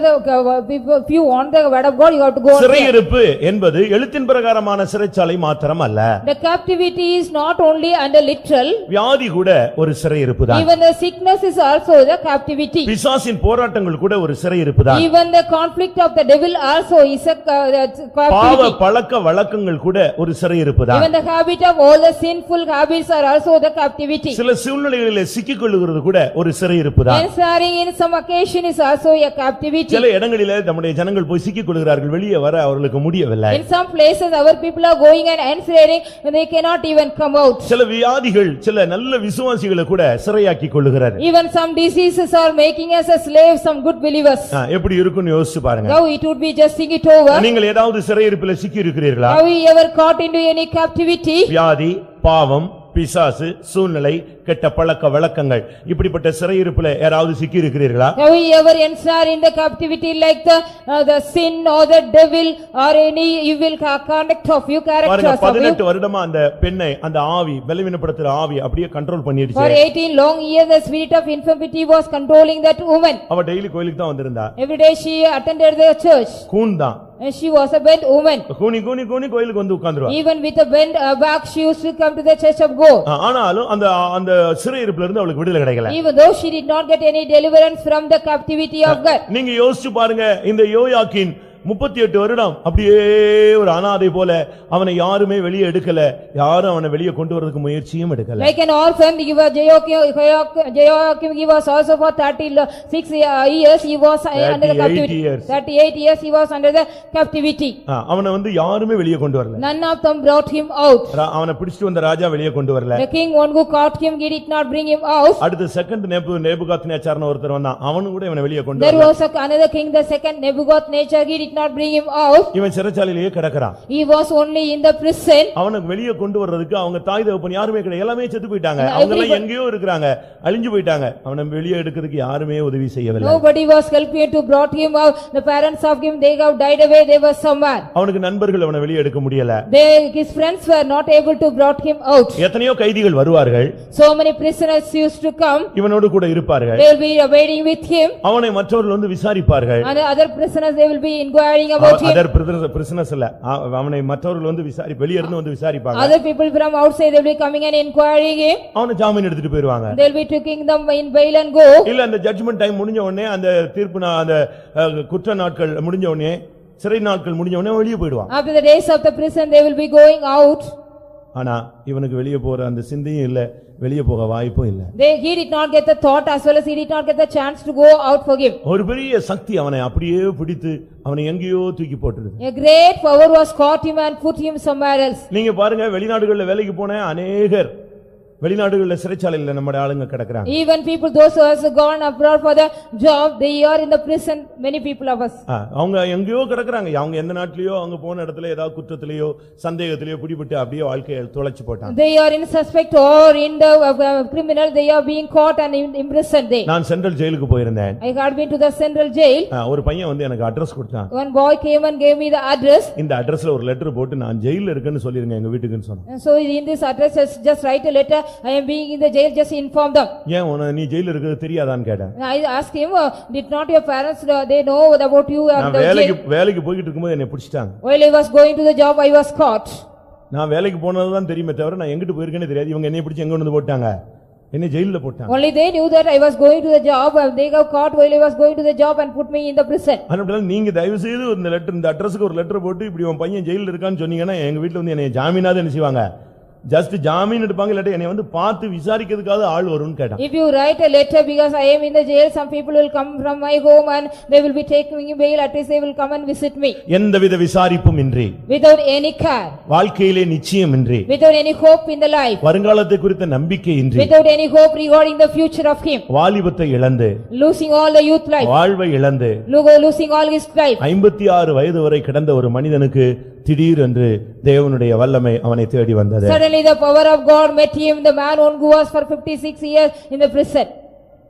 Speaker 2: if you want the word of God, you have to go on.
Speaker 1: சிறையிருப்பு என்பது எழுத்தின் பிரகாரமான சிறைச்சாலை மாத்திரம் அல்ல.
Speaker 2: The captivity is not only under literal.
Speaker 1: வியாதி கூட ஒரு சிறையிருப்பு தான்.
Speaker 2: Even the sickness is also the captivity.
Speaker 1: பிசாசின் போராட்டங்கள் கூட ஒரு சிறையிருப்பு தான்.
Speaker 2: Even the conflict of the devil also is a captivity.
Speaker 1: பாவ பழக்க வழக்கங்கள் கூட ஒரு சிறையிருப்பு தான்.
Speaker 2: Even the habit of all the sinful habits are also the captivity.
Speaker 1: சில சூழ்நிலைகளிலே சிக்கிக் கொள்ளுகிறது கூட ஒரு சிறையிருப்பு தான்.
Speaker 2: Ensnaring in some occasion is also a captivity.
Speaker 1: சில இடங்களிலே நம்முடைய ஜனங்கள் போய் சிக்கிக் கொள்கிறார்கள், வெளியே வர அவர்களுக்கு முடியவில்லை.
Speaker 2: In some places our people are going and ensnaring and they cannot even come out.
Speaker 1: சில வியாதிகள் சில நல்ல விசுவாசிகளை கூட சிறையாக்கி கொள்ளுகிறது.
Speaker 2: Even some diseases are making us a slave some good believers.
Speaker 1: எப்படி இருக்குன்னு யோசிச்சு பாருங்க.
Speaker 2: How it would be, just think it over.
Speaker 1: நீங்கள் ஏதாவது சிறையிருப்பிலே சிக்கி இருக்கிறீர்களா?
Speaker 2: Have you ever caught into any captivity?
Speaker 1: வியாதி, பாவம், பிசாசு, சூழ்நிலை, கெட்ட பழக்க வழக்கங்கள் இப்படிப்பட்ட சிறையிருப்புல யாராவது சிக்கி இருக்கிறீர்களா?
Speaker 2: Have you ever ensnared in the captivity like the sin or the devil or any evil conduct of you,
Speaker 1: பாருங்க,
Speaker 2: characters of you?
Speaker 1: 18 வருடமா அந்த பெண்ணை அந்த ஆவி பலவீனப்படுத்துற ஆவி அப்படியே கண்ட்ரோல்
Speaker 2: For
Speaker 1: பண்ணிடுச்சு.
Speaker 2: 18 long years the spirit of infirmity was controlling that woman.
Speaker 1: அவ டெய்லி கோயிலுக்கு தான் வந்திருந்தா.
Speaker 2: Every day she attended the church
Speaker 1: கூன் தான்.
Speaker 2: and she was a bent woman.
Speaker 1: கூனி கூனி கூனி கோயிலுக்கு வந்து உட்கார்ந்துருவா.
Speaker 2: Even with a bent back she used to come to the church of God.
Speaker 1: ஆனாலும் அந்த அந்த சிறையிருப்புல இருந்து அவளுக்கு விடுதலை கிடைக்கல.
Speaker 2: Even though she did not get any deliverance from the captivity of God.
Speaker 1: நீங்க யோசிச்சு பாருங்க, இந்த யோயாக்கீன் 38 வருடம் அப்படியே ஒரு அனாதை போல அவனை யாருமே வெளியே எடுக்கல, யாரும் அவனை வெளியே கொண்டு வரதுக்கு முயற்சியும் எடுக்கல.
Speaker 2: Like an orphan, he was Jehoiakim, he was also for 36 years he was under the
Speaker 1: 38
Speaker 2: captivity.
Speaker 1: years.
Speaker 2: 38 years he was under the captivity.
Speaker 1: அவனை வந்து யாருமே வெளியே கொண்டு வரல.
Speaker 2: None of them brought him out.
Speaker 1: அவனை பிடிச்சிட்டு வந்த ராஜா வெளியே கொண்டு வரல.
Speaker 2: The king, one who caught him, he did not bring him out.
Speaker 1: அடுத்து செகண்ட் நேபுகாத்நேச்சார்னு ஒருத்தர் வந்தான், அவனும் கூட இவனை வெளியே கொண்டு
Speaker 2: There
Speaker 1: வரல.
Speaker 2: was another king, the second Nebuchadnezzar, he did not bring him out.
Speaker 1: இவன் சிறைச்சாலையிலேயே கிடக்குறான்.
Speaker 2: He was only in the prison.
Speaker 1: அவனுக்கு வெளியே கொண்டு வர்றதுக்கு அவங்க தாய் தகப்பன் யாருமே கிடையாது, எல்லாமே செத்து போயிட்டாங்க. அவங்க எல்லாம் எங்கேயோ இருக்கிறாங்க, அழிஞ்சு போயிட்டாங்க. அவனை வெளியே எடுக்கிறதுக்கு யாருமே உதவி செய்யவில்லை.
Speaker 2: Nobody was helping to brought him out. The parents of him, they have died away, they were somewhere.
Speaker 1: அவனுக்கு நண்பர்கள் அவனை வெளியே எடுக்க முடியல.
Speaker 2: His friends were not able to brought him out.
Speaker 1: எத்தனையோ கைதிகள் வருவார்கள்,
Speaker 2: So many prisoners used to come.
Speaker 1: இவனோடு கூட இருப்பார்கள்.
Speaker 2: They will be waiting with him.
Speaker 1: அவனை மற்றவர்கள் வந்து விசாரிப்பார்கள்.
Speaker 2: And other prisoners, they will be inquiring about him.
Speaker 1: Other prisoners இல்ல, அவனை மற்றவர்கள் வந்து வெளியே இருந்து வந்து விசாரிப்பாங்க.
Speaker 2: Other people from outside, they will be coming and inquiring him.
Speaker 1: அவனை ஜாமீன் எடுத்துட்டு போயிடுவாங்க.
Speaker 2: They will be taking them in bail and go.
Speaker 1: இல்ல அந்த ஜட்ஜ்மென்ட் டைம் முடிஞ்ச உடனே, அந்த தீர்ப்பு அந்த குற்ற நாட்கள் முடிஞ்ச உடனே, சிறை நாட்கள் முடிஞ்ச உடனே வெளியே போயிடுவான்.
Speaker 2: After the days of the prison, they will be going out.
Speaker 1: ஆனா இவனுக்கு வெளியே போற அந்த சிந்தையும் இல்ல, வெளியே போக வாய்ப்பும் இல்ல.
Speaker 2: He did not get the thought as well as he did not get the chance to go out for him.
Speaker 1: ஒரு பெரிய சக்தி அவனை அப்படியே பிடித்து அவனை எங்கேயோ தூக்கி போட்டுருது.
Speaker 2: A great power was caught him and put him somewhere else.
Speaker 1: நீங்க பாருங்க, வெளிநாடுகள்ல வேலைக்கு போன அநேகர் வெளிநாடுகள்ல சிறைச்சாலையில நம்முடைய ஆளுங்க கிடக்குறாங்க.
Speaker 2: Even people, those who has gone abroad for the job, they are in the prison, many people of us.
Speaker 1: அவங்க எங்கேயோ கிடக்குறாங்க. அவங்க எந்த நாட்டிலயோ, அவங்க போன இடத்துல ஏதாவது குற்றத்திலேயோ சந்தேகத்திலேயோ பிடிபட்டு அப்படியே வாழ்க்கையை தொலைச்சு போட்டாங்க.
Speaker 2: They are in suspect or in the criminal, they are being caught and imprisoned there.
Speaker 1: நான் சென்ட்ரல் ஜெயிலுக்கு போயிருந்தேன்.
Speaker 2: I had been to the central jail.
Speaker 1: ஒரு பையன் வந்து எனக்கு அட்ரஸ் கொடுத்தான்.
Speaker 2: One boy came and gave me the address.
Speaker 1: இந்த அட்ரஸ்ல ஒரு லெட்டர் போட்டு நான் ஜெயில்ல இருக்கேன்னு சொல்லிருங்க எங்க வீட்டுக்குன்னு சொன்னேன்.
Speaker 2: And so in this address, just write a letter, I am being in the jail, just inform them.
Speaker 1: ஏன் நீ ஜெயில்ல இருக்கிறது தெரியாதான்னு கேட்டேன்.
Speaker 2: I asked him, did not your parents, they know about you and the jail?
Speaker 1: வேலைக்கு போயிட்டு இருக்கும்போது என்னை பிடிச்சிட்டாங்க.
Speaker 2: While I was going to the job, I was caught.
Speaker 1: நான் வேலைக்கு போனதுதான் தெரியுமே தவிர நான் எங்கிட்டு போயிருக்கேன்னு தெரியாது. இவங்க என்னை பிடிச்சி எங்க கொண்டு போட்டாங்க, என்ன ஜெயில்ல போட்டாங்க.
Speaker 2: Only they knew that I was going to the job, and they got caught while I was going to the job and put me in the prison.
Speaker 1: அதனால நீங்க தயவு செய்து இந்த லெட்டர், இந்த அட்ரஸ்க்கு ஒரு லெட்டர் போட்டு இப்படி உன் பையன் ஜெயில்ல இருக்கான்னு சொன்னீங்கன்னா எங்க வீட்டுல வந்து என்னை ஜாமீனாவது என்ன செய்வாங்க, ஜஸ்ட் ஜாமீன் எடுப்பாங்க, இல்லாட்டி என்னை வந்து பார்த்து விசாரிக்கிறதுக்காக ஆள் வரும்னு கேட்டான்.
Speaker 2: If you write a letter because I am in the jail, some people will come from my home and they will be taking me bail, at least they will come and visit me.
Speaker 1: எந்தவித விசாரிப்பும் இன்றி,
Speaker 2: Without any care,
Speaker 1: வாழ்க்கையிலே நிச்சயம் இன்றி,
Speaker 2: without any hope in the life,
Speaker 1: வருங்காலத்தை குறித்த நம்பிக்கை இன்றி,
Speaker 2: without any hope regarding the future of him,
Speaker 1: வாலிபத்தை இழந்து,
Speaker 2: losing all the youth life,
Speaker 1: வாழ்வை இழந்து,
Speaker 2: losing all his life.
Speaker 1: 56 வயது வரை கிடந்த ஒரு மனிதனுக்கு திடீரென்று தேவனுடைய வல்லமை அவனை தேடி வந்தது.
Speaker 2: Suddenly the power of God met him, the man who was for 56 years in the prison.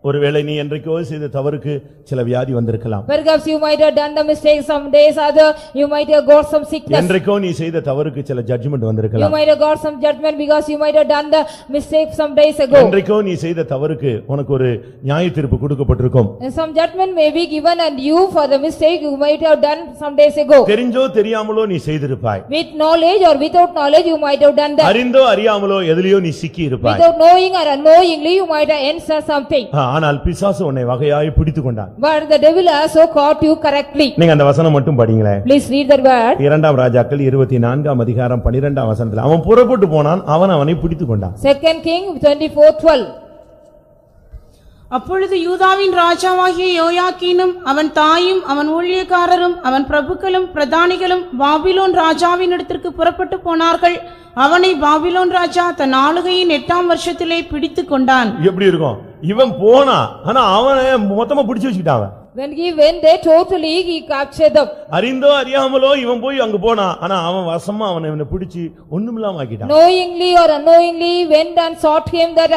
Speaker 1: ஒருவேளை நீ என்றைக்கோ செய்த தவறுக்கு சில வியாதி வந்திருக்கலாம்.
Speaker 2: Perhaps you might have done the mistake some days, other you might have got some sickness.
Speaker 1: என்றைக்கோ நீ செய்த தவறுக்கு சில ஜட்ஜ்மென்ட்
Speaker 2: You
Speaker 1: வந்திருக்கலாம்.
Speaker 2: might have got some judgment because you might have done the mistake some days ago.
Speaker 1: என்றைக்கோ நீ செய்த தவறுக்கு உனக்கு ஒரு நியாய தீர்ப்பு கொடுக்கப்பட்டிருக்கும்.
Speaker 2: And some judgment may be given and you for the mistake you might have done some days ago.
Speaker 1: தெரிஞ்சோ தெரியாமலோ நீ செய்திருப்பாய்.
Speaker 2: With knowledge or without knowledge you might have done that.
Speaker 1: அறிந்தோ அறியாமலோ எதிலேயோ நீ சிக்கி இருப்பாய்.
Speaker 2: Without knowing or unknowingly you might have entered something.
Speaker 1: ஆனால் பிசாசு உன்னை வகையாய் பிடித்துக் கொண்டான்.
Speaker 2: But the devil also caught you correctly.
Speaker 1: நீங்க அந்த வசனம் மட்டும் படிங்களே.
Speaker 2: Please read that word.
Speaker 1: 2 ராஜாக்கள் 24 அதிகாரம் 12 வசனத்துல அவன் புறப்பட்டு போனான், அவனை பிடித்துக் கொண்டான்.
Speaker 2: 2 King 24:12.
Speaker 3: அப்பொழுது யூதாவின் ராஜாவாகிய யோயாக்கீனும் அவன் தாயும் அவன் ஊழியக்காரரும் அவன் பிரபுக்களும் பிரதானிகளும் பாபிலோன் ராஜாவின் இடத்திற்கு புறப்பட்டு போனார்கள். அவனை பாபிலோன் ராஜா தன் ஆளுகையின் 8ஆம் வருஷத்திலே பிடித்துக் கொண்டான்.
Speaker 1: எப்படி இருக்கும்? இவன் போனா, ஆனா அவனை மொத்தமா பிடிச்சு வச்சுக்கிட்டான்.
Speaker 2: When he went there totally, he captured them.
Speaker 1: அறிந்தோ அறியாமலோ இவன் போய் அங்க போனான். ஆனா அவன் வசமா அவனை பிடிச்சு ஒண்ணுமில்லாம ஆக்கிட்டான்.
Speaker 2: Knowingly or unknowingly went and sought him that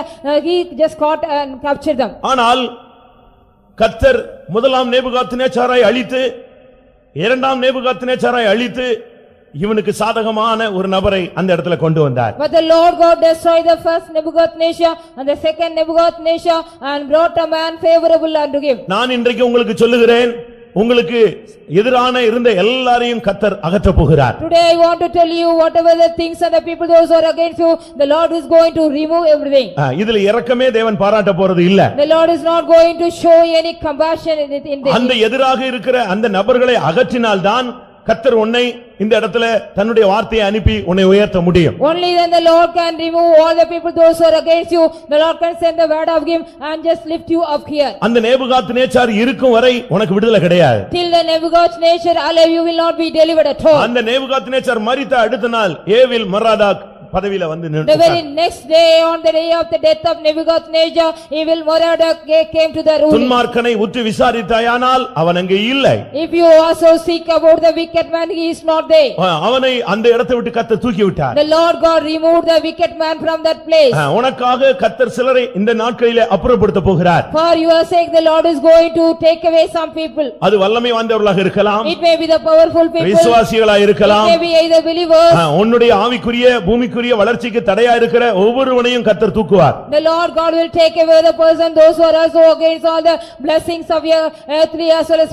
Speaker 2: he just caught and captured them.
Speaker 1: ஆனால் கர்த்தர் முதலாம் நேபுகாத்நேச்சாரை அழித்து இரண்டாம் நேபுகாத்நேச்சாரை அழித்து இவனுக்கு சாதகமான ஒரு நபரை அந்த இடத்துல கொண்டு வந்தார்.
Speaker 2: But the Lord God destroyed the first Nebuchadnezzar and the second Nebuchadnezzar and brought a man favorable unto him.
Speaker 1: நான் இன்றைக்கு உங்களுக்கு சொல்லுகிறேன், உங்களுக்கு எதிரான இருந்த எல்லாரையும் கர்த்தர் அகற்றப் போகிறார்.
Speaker 2: Today I want to tell you whatever the things and the people those who are against you, the Lord is going to remove everything.
Speaker 1: இதுல இரக்கமே தேவன் பாராட்ட போறது இல்ல.
Speaker 2: The Lord is not going to show any compassion in this.
Speaker 1: அந்த எதிராக இருக்கிற அந்த நபர்களை அகற்றினால்தான் கர்த்தர் உன்னை இந்த இடத்துல தன்னுடைய வார்த்தையை அனுப்பி உன்னை உயர்த்த முடியும்.
Speaker 2: Only then the Lord can remove all the people those who are against you. The Lord can send the word of him and just lift you up here.
Speaker 1: அந்த நேபுகாத்நேச்சார் இருக்கும் வரை உனக்கு விடுதலை கிடையாது.
Speaker 2: Till the Nebuchadnezzar alive, you will not be delivered at all.
Speaker 1: அந்த நேபுகாத்நேச்சார் மரித்த அடுத்த நாள் ஏவில் மொராதாக் பதவியில வந்து
Speaker 2: The very next day, on the day of the death of Nebuchadnezzar, Evil-Merodach came to the ruling.
Speaker 1: துன்மார்க்கனை உற்று விசாரித்தாயானால் அவன் அங்கே இல்லை.
Speaker 2: If you also seek about the wicked man, he is not there.
Speaker 1: அவனை அந்த இடத்தை விட்டு கர்த்தர் தூக்கி விட்டார்.
Speaker 2: The Lord God removed the wicked man from that place.
Speaker 1: உனக்காக கர்த்தர் சிலரை இந்த நாட்களிலே அப்புறப்படுத்த போகிறார்.
Speaker 2: For your sake, the Lord is going to take away some people.
Speaker 1: அது வல்லமை வாய்ந்தவர்களாக இருக்கலாம்,
Speaker 2: It may be the powerful people.
Speaker 1: விசுவாசிகளாக
Speaker 2: It
Speaker 1: இருக்கலாம்,
Speaker 2: may be either believers.
Speaker 1: உன்னுடைய ஆவிக்குரிய பூமிக்குரிய வளர்ச்சிக்கு தடையா இருக்கிற ஒவ்வொருவனையும் கர்த்தர் தூக்குவார்.
Speaker 2: The Lord God will take away the person, those who are also against all the blessings of your earthly as well as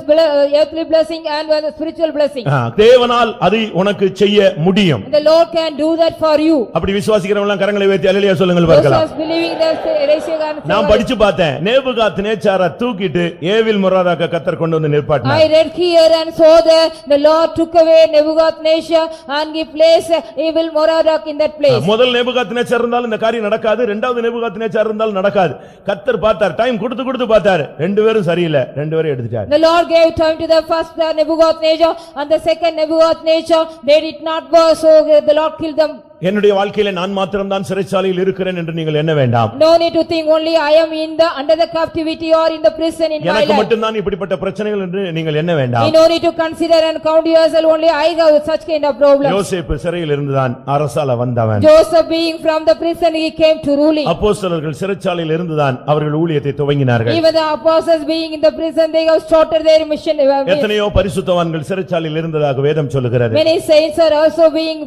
Speaker 2: earthly blessing and the spiritual blessing.
Speaker 1: தேவனால் அதை உனக்கு செய்ய முடியும்.
Speaker 2: The Lord can do that for you.
Speaker 1: அப்படி விசுவாசிக்கிறவங்க எல்லாம் கரங்களை உயர்த்தி அல்லேலூயா சொல்லுங்கள்
Speaker 2: Those who
Speaker 1: பார்க்கலாம்.
Speaker 2: are believing that raise your hand.
Speaker 1: நான் படிச்சு பார்த்தேன், நேபுகாத்நேச்சாரை தூக்கிட்டு ஏவில் மொராதாக்க கர்த்தர் கொண்டு வந்து நிற்பாட்டினார்.
Speaker 2: I read here and saw that the Lord took away Nebuchadnezzar and he placed Evil-Merodach in that place.
Speaker 1: முதல் நேபுகாத்நேச்சார் இருந்தாலும் இந்த காரியம் நடக்காது, இரண்டாவது நேபுகாத்நேச்சார் இருந்தாலும் நடக்காது. கர்த்தர் பார்த்தார், டைம் கொடுத்து பார்த்தார், ரெண்டு பேரும் சரியில்லை, ரெண்டு பேரும் எடுத்துட்டார்.
Speaker 2: The Lord gave time to the first Nebuchadnezzar and the second Nebuchadnezzar. They did not work, so the Lord killed them.
Speaker 1: என்னுடைய வாழ்க்கையில நான் மாத்திரம்தான் சிறைச்சாலையில் இருக்கிறேன் என்று நீங்கள் எண்ண வேண்டாம்.
Speaker 2: No need to think only I am under the captivity or in the prison in my
Speaker 1: எனக்கு
Speaker 2: life.
Speaker 1: மட்டும் தான் இப்படிப்பட்ட பிரச்சனைகள் என்று நீங்கள் எண்ண வேண்டாம்.
Speaker 2: You no need to consider and count yourself only I have such kind of problems.
Speaker 1: யோசேப்பு சிறையில் இருந்துதான் அரசால வந்தவன்.
Speaker 2: Joseph being from the prison, he came to ruling.
Speaker 1: அப்போஸ்தலர்கள் சிறைச்சாலையில் இருந்துதான் அவர்கள் ஊழியத்தை துவங்கினார்கள்.
Speaker 2: Even the apostles being in the prison, they have started their mission.
Speaker 1: எத்தனையோ பரிசுத்தவான்கள் சிறைச்சாலையில் இருந்ததாக வேதம் சொல்லுகிறது.
Speaker 2: Many saints are also being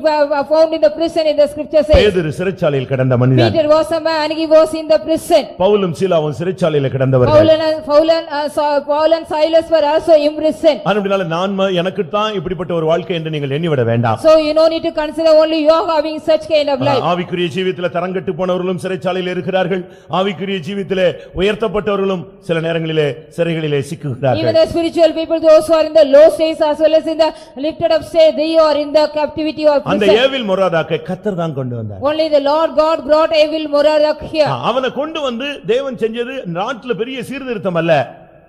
Speaker 2: found in the prison in the scripture says.
Speaker 1: பேதுரு சிறைச்சாலையில் கிடந்த மனிதன்.
Speaker 2: Peter was a man, he was in the prison.
Speaker 1: பவுலும் சீலாவும் சிறைச்சாலையில் கிடந்தவர்கள்.
Speaker 2: Paul and Silas were also imprisoned.
Speaker 1: அதனால நான் எனக்கு தான் இப்படிப்பட்ட ஒரு வாழ்க்கை என்று நீங்கள் எண்ணிவிட வேண்டாம்.
Speaker 2: So you no need to consider only you are having such kind of life.
Speaker 1: ஆவிக்குரிய ஜீவிதத்திலே தரங்கட்டு போனவர்களும் சிறைச்சாலையில் இருக்கிறார்கள். ஆவிக்குரிய ஜீவிதத்திலே உயர்த்தப்பட்டவர்களும் சில நேரங்களிலே சிறைகளிலே சிக்குகிறார்கள்.
Speaker 2: Even the spiritual people, those who are in the low states as well as in the lifted up state, they are in the captivity or
Speaker 1: அந்த
Speaker 2: prison.
Speaker 1: ஏவில் மொராதாக்கை கர்த்தர் தான் கொண்டு வந்தார்.
Speaker 2: Only the Lord God brought Evil-Merodach here.
Speaker 1: அவனை கொண்டு வந்து தேவன் செஞ்சது நாட்டுல பெரிய சீர்திருத்தம் அல்ல.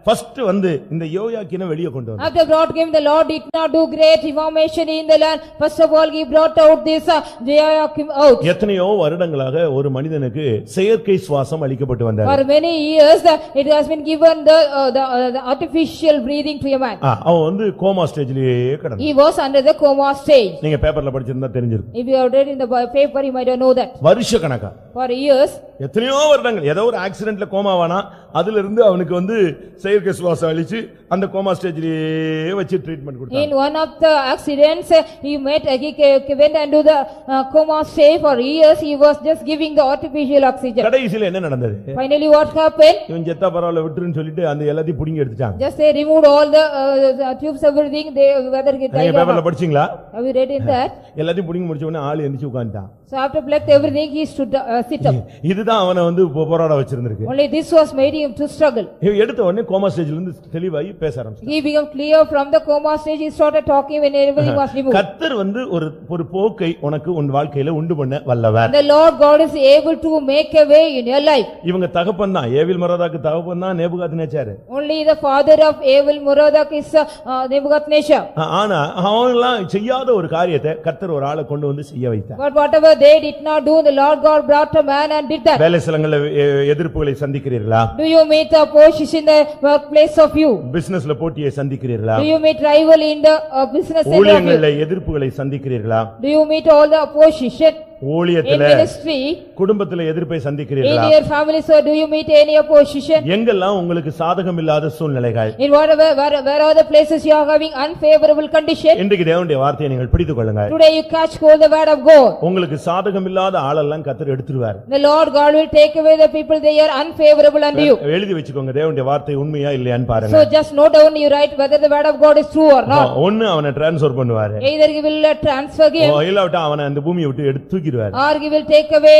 Speaker 1: ஃபர்ஸ்ட் வந்து இந்த யோயாக்கீனை வெளியே கொண்டு வந்தார்.
Speaker 2: After brought him, the Lord did not do great reformation in the land. First of all, he brought out this Jehoiakim out.
Speaker 1: எத்தனையோ வருடங்களாக ஒரு மனிதனுக்கு செயற்கை சுவாசம் அளிக்கப்பட்டு வந்தார்.
Speaker 2: For many years, it has been given the artificial breathing to a man.
Speaker 1: அவன் வந்து கோமா ஸ்டேஜ்லயே கிடந்தான்.
Speaker 2: He was under the coma stage.
Speaker 1: நீங்க பேப்பர்ல படிச்சிருந்தா தெரிஞ்சிருக்கும்.
Speaker 2: If you have read in the paper, you might know that.
Speaker 1: வருஷ கணக்கா
Speaker 2: For years.
Speaker 1: எத்தனையோ வருடங்கள் ஏதோ ஒரு ஆக்சிடென்ட்ல கோமாவானா அதுல இருந்து அவனுக்கு வந்து செயற்கை சுவாசம் அளிச்சு அந்த கோமா ஸ்டேஜ்லயே வச்சு ட்ரீட்மெண்ட் கொடுத்தாங்க.
Speaker 2: In one of the accidents, he went into the coma stage for years. He was just giving the artificial oxygen.
Speaker 1: கடைசில என்ன நடந்தது?
Speaker 2: Finally, what happened?
Speaker 1: இவன் செத்தா பரவாயில்ல விட்டுருன்னு சொல்லிட்டு அந்த எல்லாத்தையும் புடிங்கி எடுத்துட்டாங்க.
Speaker 2: Just they removed all the tubes, everything. They whether he died
Speaker 1: நீங்க
Speaker 2: or
Speaker 1: பேப்பர்ல
Speaker 2: not.
Speaker 1: படிச்சீங்களா?
Speaker 2: Have you read in that?
Speaker 1: எல்லாத்தையும் புடிங்கி முடிச்ச உடனே ஆளு எந்திரிச்சு உட்கார்ந்துட்டான்.
Speaker 2: So after collect everything, he stood sit up.
Speaker 1: இதுதான் அவனை வந்து போராட வச்சிருந்திருக்கு.
Speaker 2: Only this was made him to struggle.
Speaker 1: இவன் எடுத்த உடனே கோமா ஸ்டேஜ்ல இருந்து தெளிவாகி பேச ஆரம்பிச்சான்.
Speaker 2: He became clear from the coma stage. He started talking when everything was removed.
Speaker 1: கர்த்தர் வந்து ஒரு போக்கை உனக்கு உன் வாழ்க்கையில உண்டு பண்ண வல்லவர்.
Speaker 2: The Lord God is able to make a way in your life.
Speaker 1: இவங்க தகப்பன் தான், ஏவில் மொராதாக்கு தகப்பன் தான் Nebuchadnezzar.
Speaker 2: Only the father of Evil-Merodach is Nebuchadnezzar.
Speaker 1: ஆனா அவங்கெல்லாம் செய்யாத ஒரு காரியத்தை கர்த்தர் ஒரு ஆளை கொண்டு வந்து செய்ய வைத்தார்.
Speaker 2: But whatever they did not do, the Lord God brought a man and did that.
Speaker 1: வேலை ஸ்தலங்கள்ல எதிர்ப்புகளை சந்திக்கிறீர்களா?
Speaker 2: Do you meet the opposition in the workplace of you?
Speaker 1: பிசினஸ்ல போட்டியை சந்திக்கிறீர்களா?
Speaker 2: Do you meet rival in the business area of you?
Speaker 1: ஊழியங்களில் எதிர்ப்புகளை சந்திக்கிறீர்களா?
Speaker 2: Do you meet all the opposition in
Speaker 1: ஊழியத்திலே
Speaker 2: ministry?
Speaker 1: குடும்பத்திலே எதிர்ப்பை
Speaker 2: In
Speaker 1: சந்திக்கிறீர்களா?
Speaker 2: your family, so do you meet any opposition?
Speaker 1: எங்கெல்லாம் உங்களுக்கு சாதகம் இல்லாத சூழ்நிலைகள்,
Speaker 2: In whatever, where are the places you are having unfavorable condition?
Speaker 1: இன்றைக்கு தேவனுடைய வார்த்தையை நீங்கள் பிடித்துக் கொள்ளுங்க.
Speaker 2: Today you catch hold the word of God.
Speaker 1: உங்களுக்கு சாதகம் இல்லாத ஆளெல்லாம் கர்த்தர் எடுத்துருவார்.
Speaker 2: The Lord God will take away the people they are unfavorable unto you.
Speaker 1: எழுதி வச்சுக்கோங்க, தேவனுடைய வார்த்தை உண்மையா இல்லையான்னு பாருங்க.
Speaker 2: So just note down, you write whether the word of God is true or not.
Speaker 1: ஒன்னு அவனை டிரான்ஸ்ஃபர் பண்ணுவாரு,
Speaker 2: Either he will transfer him
Speaker 1: இல்லாவிட்டா அவனை அந்த பூமியை விட்டு எடுத்து தூக்கிடுவாரு.
Speaker 2: or he will take away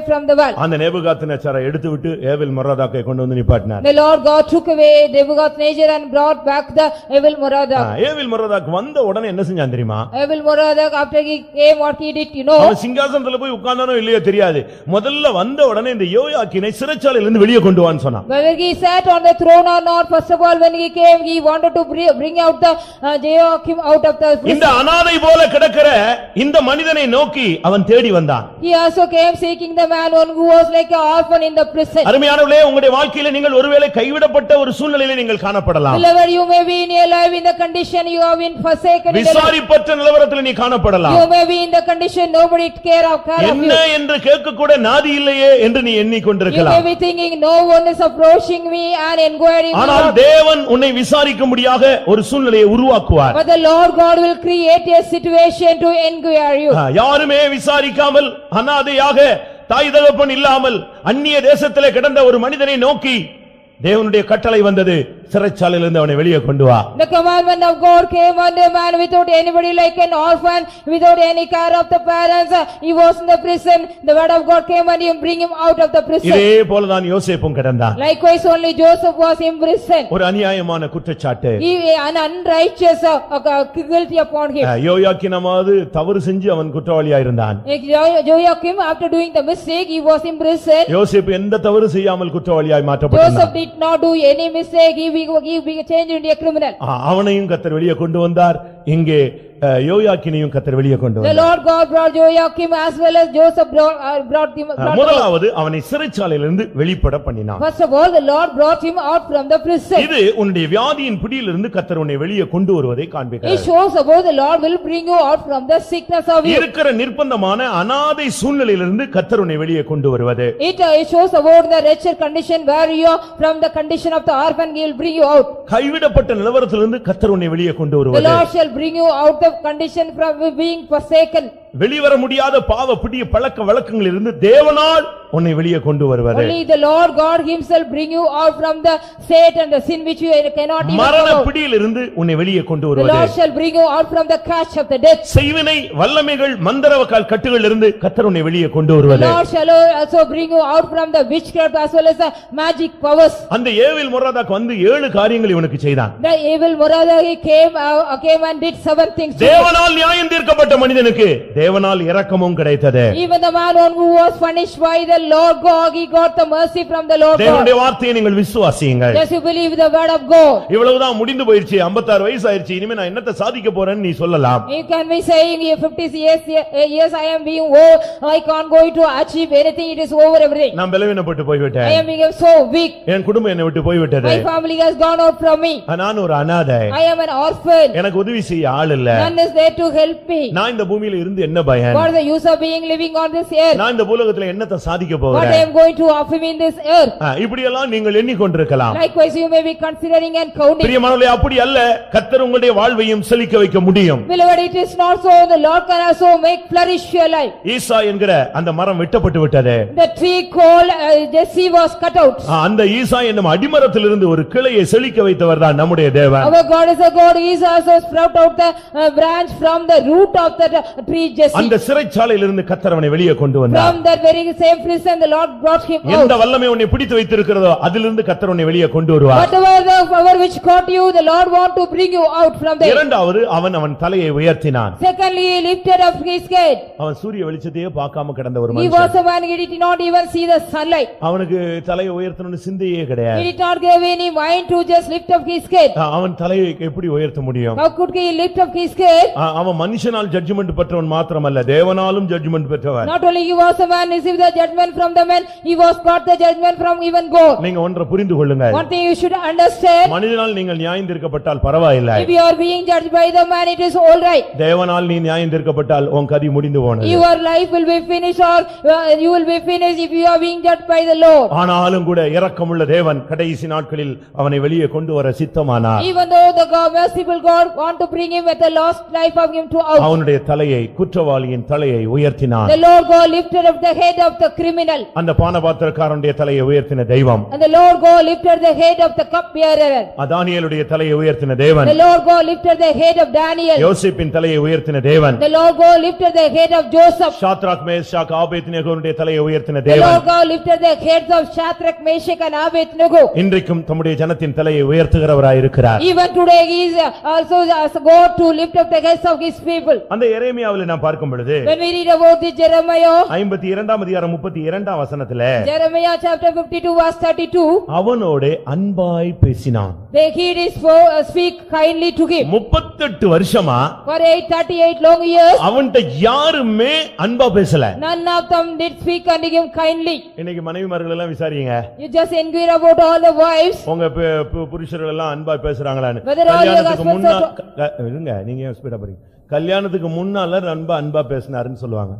Speaker 2: from the world.
Speaker 1: அந்த நேபுகாத்நேச்சாரை எடுத்து விட்டு ஏவில் மொராதாக்கை கொண்டு வந்து நிப்பாட்டினார்.
Speaker 2: The Lord God took away Nebuchadnezzar and brought back the evil Merodach.
Speaker 1: ஏவில் மொராதாக் வந்த உடனே என்ன செஞ்சான் தெரியுமா?
Speaker 2: Evil Merodach, after he came, what he did, you know?
Speaker 1: அவன் சிங்காசனத்துல போய் உட்கார்ந்தானோ இல்லையோ தெரியாது, முதல்ல வந்த உடனே இந்த யோயாக்கீனை சிறைச்சாலையில இருந்து வெளியே கொண்டு வான்னு சொன்னான்.
Speaker 2: Whether he sat on the throne or not, first of all when he came, he wanted to bring out the Joachim out of the prison.
Speaker 1: இந்த அனாதை போல கிடக்கிற இந்த மனிதனை நோக்கி அவன் தேடி வந்தான்.
Speaker 2: He also came seeking the man one who was like an orphan in the prison.
Speaker 1: அருமையானவர்களே, உங்களுடைய வாழ்க்கையில நீங்கள் ஒருவேளை கைவிடப்பட்ட ஒரு சூழ்நிலையில நீங்கள் காணப்படலாம்.
Speaker 2: Beloved, you may be in your life in the condition you have been forsaken.
Speaker 1: விசாரிப்பற்ற நிலவரத்தில் நீ காணப்படலாம்.
Speaker 2: You may be in the condition nobody care of you.
Speaker 1: என்ன என்று கேட்க கூட நாதி இல்லையே என்று நீ
Speaker 2: You
Speaker 1: எண்ணிக்கொண்டிருக்கலாம்.
Speaker 2: may be thinking no one is approaching me and inquiring me.
Speaker 1: ஆனால் தேவன் உன்னை விசாரிக்கும்படியாக ஒரு சூழ்நிலையை உருவாக்குவார்.
Speaker 2: But the Lord God will create a situation to inquire you.
Speaker 1: யாருமே விசாரிக்காமல் அனாதையாக தாய் தகப்பன் இல்லாமல் அந்நிய தேசத்திலே கிடந்த ஒரு மனிதனை நோக்கி தேவனுடைய கட்டளை வந்தது, சிறைச்சாலையிலிருந்து அவனை வெளியே கொண்டு வா.
Speaker 2: The commandment of God came on a man without anybody, like an orphan, without any care of the parents. He was in the prison. The word of God came and he bring him out of the prison.
Speaker 1: இதே போலதான் யோசேப்பும் கிடந்தான்.
Speaker 2: Likewise only Joseph was imprisoned.
Speaker 1: ஒரு அநியாயமான குற்றச்சாட்டு,
Speaker 2: He an unrighteous guilty upon him.
Speaker 1: யோயாக்கீனாவது தவறு செஞ்சு அவன் குற்றவாளியா இருந்தான்.
Speaker 2: Joachim, after doing the mistake, he was imprisoned.
Speaker 1: யோசேப்பு எந்த தவறு செய்யாமல் குற்றவாளியாய் மாற்றப்பட்டான்.
Speaker 2: Joseph did not do any mistake. He be changed into a criminal.
Speaker 1: அவனையும் கர்த்தர் வெளியே கொண்டு வந்தார். இங்கே யோயாக்கீனையும் கர்த்தர் வெளியே கொண்டு
Speaker 2: The
Speaker 1: வந்தார்.
Speaker 2: Lord God brought Joachim as well as Joseph brought him.
Speaker 1: முதலாவது அவனை சிறைச்சாலையிலிருந்து வெளிப்பட பண்ணினான்.
Speaker 2: First of all, the Lord brought him out from the prison.
Speaker 1: இது உன்னுடைய வியாதியின் பிடியிலிருந்து கர்த்தர் உன்னை வெளியே கொண்டு வருவதை
Speaker 2: It
Speaker 1: காண்பிக்கிறார்.
Speaker 2: shows about the Lord will bring you out from the sickness of you.
Speaker 1: இருக்கிற நிர்பந்தமான அனாதை சூழ்நிலையிலிருந்து கர்த்தர் உன்னை வெளியே கொண்டு வருவது.
Speaker 2: It shows about the wretched condition where you are from the condition of the orphan. He will bring you out.
Speaker 1: கைவிடப்பட்ட நிலவரத்திலிருந்து கர்த்தர் உன்னை வெளியே கொண்டு
Speaker 2: The
Speaker 1: வருவது.
Speaker 2: Lord shall bring you out of condition from being forsaken.
Speaker 1: வெளிவர முடியாத பாவ பிடிய பழக்க வழக்கங்களிலிருந்து தேவனால் உன்னை வெளியே கொண்டு வருவது.
Speaker 2: Only the Lord God himself bring you out from the state and the sin which you cannot even
Speaker 1: மரண
Speaker 2: come out.
Speaker 1: பிடியிலிருந்து உன்னை வெளியே கொண்டு
Speaker 2: The
Speaker 1: வருவது.
Speaker 2: Lord shall bring you out from the catch of the death.
Speaker 1: செய்வினை வல்லமைகள் மந்திரவாக்கால் கட்டுகளிலிருந்து கர்த்தர் உன்னை வெளியே கொண்டு
Speaker 2: The
Speaker 1: வருவது.
Speaker 2: Lord shall also bring you out from the witchcraft as well as the magic powers.
Speaker 1: அந்த ஏவில் மொராதாக் வந்து 7 காரியங்கள் இவனுக்கு செய்தான்.
Speaker 2: The evil Merodach came and did 7 things.
Speaker 1: தேவனால் நியாயம் தீர்க்கப்பட்ட மனிதனுக்கு தேவனால் இரக்கமும் கிடைத்தது.
Speaker 2: Even the man who was punished by the Lord God, he got the mercy from the Lord God.
Speaker 1: தேவனுடைய வார்த்தையை நீங்கள் விசுவாசியுங்கள்.
Speaker 2: Just you believe the word of God.
Speaker 1: இவ்வளவுதான் முடிந்து போயிருச்சு, 56 வயசு ஆயிருச்சு, இனிமே நான் என்னத்தை சாதிக்க போறேன்னு நீ சொல்லலாம்.
Speaker 2: You can be saying 50 years I am being old, I can't going to achieve anything, it is over everything.
Speaker 1: நான் பலவீனப்பட்டு
Speaker 2: I
Speaker 1: போய்விட்டேன்,
Speaker 2: am become so weak,
Speaker 1: என் குடும்பம் என்னை விட்டு போய்விட்டது,
Speaker 2: my family has gone out from me,
Speaker 1: நான் ஒரு அனாதை,
Speaker 2: I am an orphan,
Speaker 1: எனக்கு உதவி செய்ய ஆள் இல்ல,
Speaker 2: none is there to help me.
Speaker 1: நான் இந்த பூமியில இருந்து என்ன பயன்,
Speaker 2: What is the use of being living on this earth?
Speaker 1: நான் இந்த பூலோகத்துல என்னத்தை சாதிக்க
Speaker 2: What I
Speaker 1: போகிறேன்,
Speaker 2: am going to offer me in this earth?
Speaker 1: இப்படியெல்லாம் நீங்கள் எண்ணிக்கொண்டிருக்கலாம்.
Speaker 2: Likewise you may be considering and counting.
Speaker 1: பிரியமானவர்களே, அப்படி அல்ல. கர்த்தர் உங்களுடைய வாழ்வையும் செழிக்க வைக்க முடியும்.
Speaker 2: Beloved, it is not so. The Lord can also make flourish your life.
Speaker 1: ஈசா என்கிற அந்த மரம் வெட்டப்பட்டு விட்டது.
Speaker 2: The tree called Jesse was cut out.
Speaker 1: அந்த ஈசா என்னும் அடிமரத்திலிருந்து ஒரு கிளையை செழிக்க வைத்தவர் தான் நம்முடைய தேவன்.
Speaker 2: Our God is a God. He is also sprout out the branch from the root of the tree Jesse.
Speaker 1: அந்த சிறைச்சாலையிலிருந்து கர்த்தர் அவனை வெளியே கொண்டு வந்தார்.
Speaker 2: From that very same prison the Lord brought him
Speaker 1: எந்த
Speaker 2: out.
Speaker 1: வல்லமை உன்னை பிடித்து வைத்திருக்கிறதோ அதிலிருந்து கர்த்தர் உன்னை வெளியே கொண்டு வருவார்.
Speaker 2: Whatever the power which caught you, the Lord want to bring you out from there.
Speaker 1: இரண்டாவது, அவன் தலையை உயர்த்தினான்.
Speaker 2: Secondly, he lifted up his head.
Speaker 1: அவன் சூரிய வெளிச்சத்தையே பார்க்காம கிடந்த ஒரு
Speaker 2: He
Speaker 1: மனுஷன்.
Speaker 2: was a man, he did not even see the sunlight.
Speaker 1: அவனுக்கு தலையை உயர்த்தணும்னு சிந்தையே கிடையாது.
Speaker 2: He did not give any mind to just lift up his head.
Speaker 1: அவன் தலையை எப்படி உயர்த்த முடியும்?
Speaker 2: How could he lift up his head?
Speaker 1: அவன் மனுஷனால் ஜட்ஜ்மென்ட் பெற்றவன் மாத்திரமல்ல தேவனாலும் ஜட்ஜ்மென்ட் பெற்றவர்.
Speaker 2: Not only he was a man received the judgment from the men, he was got the judgment from even God.
Speaker 1: நீங்க ஒன்றை புரிந்து கொள்ளுங்க.
Speaker 2: One thing you should understand.
Speaker 1: மனிதனால் நீங்கள் நியாயந்தீர்க்கப்பட்டால் பரவாயில்லை.
Speaker 2: If you are being judged by the man, it is all right.
Speaker 1: தேவனால் நீ நியாயந்தீர்க்கப்பட்டால் உன் கதி முடிந்து போனது.
Speaker 2: Your life will be finished or you will be finished if you are being judged by the Lord.
Speaker 1: ஆனாலும் கூட இரக்கமுள்ள தேவன் கடைசி நாட்களில் அவனை வெளியே கொண்டு வர சித்தமானார்.
Speaker 2: Even though the merciful God want to bring him with the lost life of him to out.
Speaker 1: அவனுடைய தலையை குற்றவாளியின் தலையை உயர்த்தினார்.
Speaker 2: The Lord God lifted up the head of the criminal.
Speaker 1: அந்த பானபாத்திரக்காரனுடைய தலையை உயர்த்தின தெய்வம்.
Speaker 2: And the Lord God lifted the head of the cupbearer.
Speaker 1: தானியேலுடைய தலையை உயர்த்தின தேவன்.
Speaker 2: The Lord God lifted the head of Daniel.
Speaker 1: யோசேப்பின் தலையை உயர்த்தின தேவன்.
Speaker 2: The Lord God lifted the head of Joseph.
Speaker 1: Shadrach Meshach ஆபேத்நேகோவுடைய தலையை உயர்த்தின
Speaker 2: The
Speaker 1: தேவன்.
Speaker 2: Lord God lifted the heads of Shadrach, Meshach and Abednego.
Speaker 1: இன்றைக்கும் தம்முடைய ஜனத்தின் தலையை உயர்த்துகிறவராய் இருக்கிறார்.
Speaker 2: Even today he is also as God to lift up the heads of his people.
Speaker 1: அந்த எரேமியாவிலே நாம் பார்க்கும் பொழுது
Speaker 2: When we read about this Jeremiah
Speaker 1: 52ஆம் அதிகாரம் 32ஆம் வசனத்திலே
Speaker 2: Jeremiah chapter 52 verse 32,
Speaker 1: அவனோடு அன்பாய் பேசினான்.
Speaker 2: he did speak kindly to him.
Speaker 1: 38 வருஷமா
Speaker 2: For 38 long years,
Speaker 1: அவன்கிட்ட யாருமே அன்பா பேசல.
Speaker 2: none of them did speak unto him kindly.
Speaker 1: இன்னைக்கு மனைவிமார்கள் எல்லாம் விசாரிங்க.
Speaker 2: You just inquire about all the wives.
Speaker 1: உங்க புருஷர்கள் எல்லாம் அன்பா பேசுறாங்களான்னு.
Speaker 2: Whether all your husbands
Speaker 1: இருங்க, நீங்க ஏன் ஸ்பீடா போறீங்க? கல்யாணத்துக்கு முன்னால அன்பா பேசினாருன்னு சொல்லுவாங்க.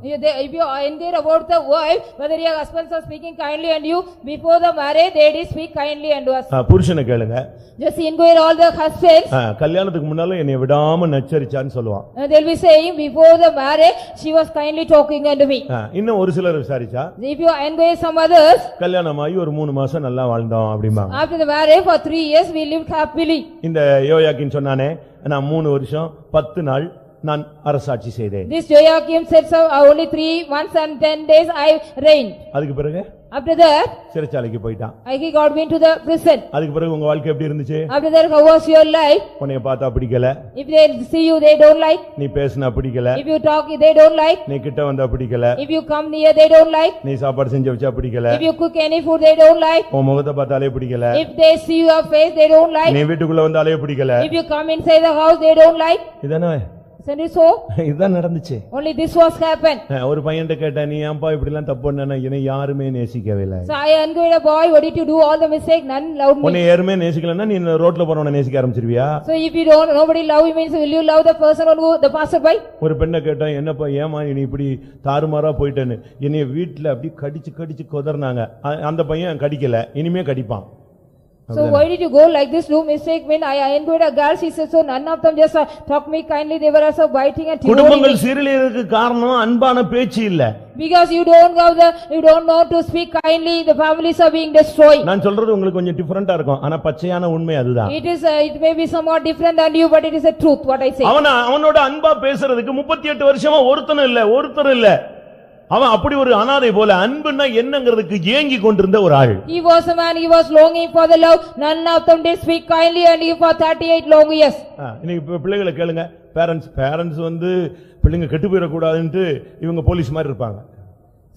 Speaker 2: If you inquire about the wife, whether your husbands are speaking kindly and you before the marriage, they did speak kindly unto us.
Speaker 1: புருஷனை கேளுங்க.
Speaker 2: Just inquire all the husbands.
Speaker 1: கல்யாணத்துக்கு முன்னால என்னை விடாம நச்சரிச்சான்னு சொல்லுவான்.
Speaker 2: They'll be saying before the marriage she was kindly talking unto me.
Speaker 1: இன்னும் ஒரு சிலர் விசாரிச்சா,
Speaker 2: If you inquire some others,
Speaker 1: கல்யாணமாகி ஒரு 3 மாசம் நல்லா வாழ்ந்தோம் அப்படிம்பாங்க.
Speaker 2: after the marriage for 3 years we lived happily.
Speaker 1: இந்த யோயாக்கீன் சொன்னானே, நான் 3 வருஷம் 10 நாள் நான் அரசாட்சி செய்தேன்.
Speaker 2: This Joachim said so only 3 months and 10 days I reigned.
Speaker 1: அதுக்கு பிறகு
Speaker 2: After that
Speaker 1: சிறைச்சாலைக்கு போயிட்டான்.
Speaker 2: he got me into the prison.
Speaker 1: அதுக்கு பிறகு உங்க வாழ்க்கை எப்படி இருந்துச்சு?
Speaker 2: After that how was your life?
Speaker 1: உன்னை பார்த்தா பிடிக்கல.
Speaker 2: If they see you they don't like.
Speaker 1: நீ பேசினா பிடிக்கல.
Speaker 2: If you talk they don't like.
Speaker 1: நீ கிட்ட வந்தா பிடிக்கல.
Speaker 2: If you come near they don't like.
Speaker 1: நீ சாப்பாடு செஞ்சு வச்சா பிடிக்கல.
Speaker 2: If you cook any food they don't like.
Speaker 1: உன் முகத்தை பார்த்தாலே பிடிக்கல.
Speaker 2: If they see your face they don't like.
Speaker 1: நீ வீட்டுக்குள்ள வந்தாலே பிடிக்கல.
Speaker 2: If you come inside the house they don't like.
Speaker 1: இதானே?
Speaker 2: Isn't it so?
Speaker 1: இதுதான் நடந்துச்சு.
Speaker 2: Only this was happened.
Speaker 1: ஒரு பையன்ட்ட கேட்டேன், நீ ஏன்பா இப்படி எல்லாம் தப்பு பண்ணனா? என்னை யாருமே நேசிக்கவே இல்ல.
Speaker 2: So I inquired a boy, what did you do all the mistake? None loved me.
Speaker 1: உன்னை யாருமே நேசிக்கலன்னா நீ ரோட்ல போறவனை நேசிக்க ஆரம்பிச்சிருவியா?
Speaker 2: So if you don't nobody love you means will you love the person who the passerby?
Speaker 1: ஒரு பெண்ணை கேட்டேன், என்னப்பா ஏமா நீ இப்படி தாறுமாறா போயிட்டேன்னு? என்னைய வீட்டுல அப்படி கடிச்சு கடிச்சு கொதர்னாங்க. அந்த பையன் கடிக்கல, இனிமே கடிப்பான்.
Speaker 2: So why did you go like this? Do mistake when I inquired a girl, she said so none of them just talk me kindly, they were also biting and
Speaker 1: குடும்பங்கள் சீரழியறதுக்கு காரணம் அன்பான பேச்சு இல்ல.
Speaker 2: Because you don't know to speak kindly, the families are being destroyed.
Speaker 1: நான் சொல்றது உங்களுக்கு கொஞ்சம் டிஃபரண்டா இருக்கும், ஆனா பச்சையான உண்மை அதுதான்.
Speaker 2: It may be somewhat different than you, but it is a truth what I say.
Speaker 1: அவனோட அன்பா பேசுறதுக்கு 38 வருஷமா ஒருத்தர் இல்ல. அவன் அப்படி ஒரு அனாதை போல அன்புன்னா என்னங்கிறதுக்கு ஏங்கி கொண்டிருந்த ஒரு ஆள்.
Speaker 2: He was a man, he was longing for the love. None of them did speak kindly and he for 38 long years.
Speaker 1: இன்னைக்கு பிள்ளைகளை கேளுங்க, பேரண்ட்ஸ் வந்து பிள்ளைங்க கெட்டு போயிட கூடாதுன்னு இவங்க போலீஸ் மாதிரி இருப்பாங்க.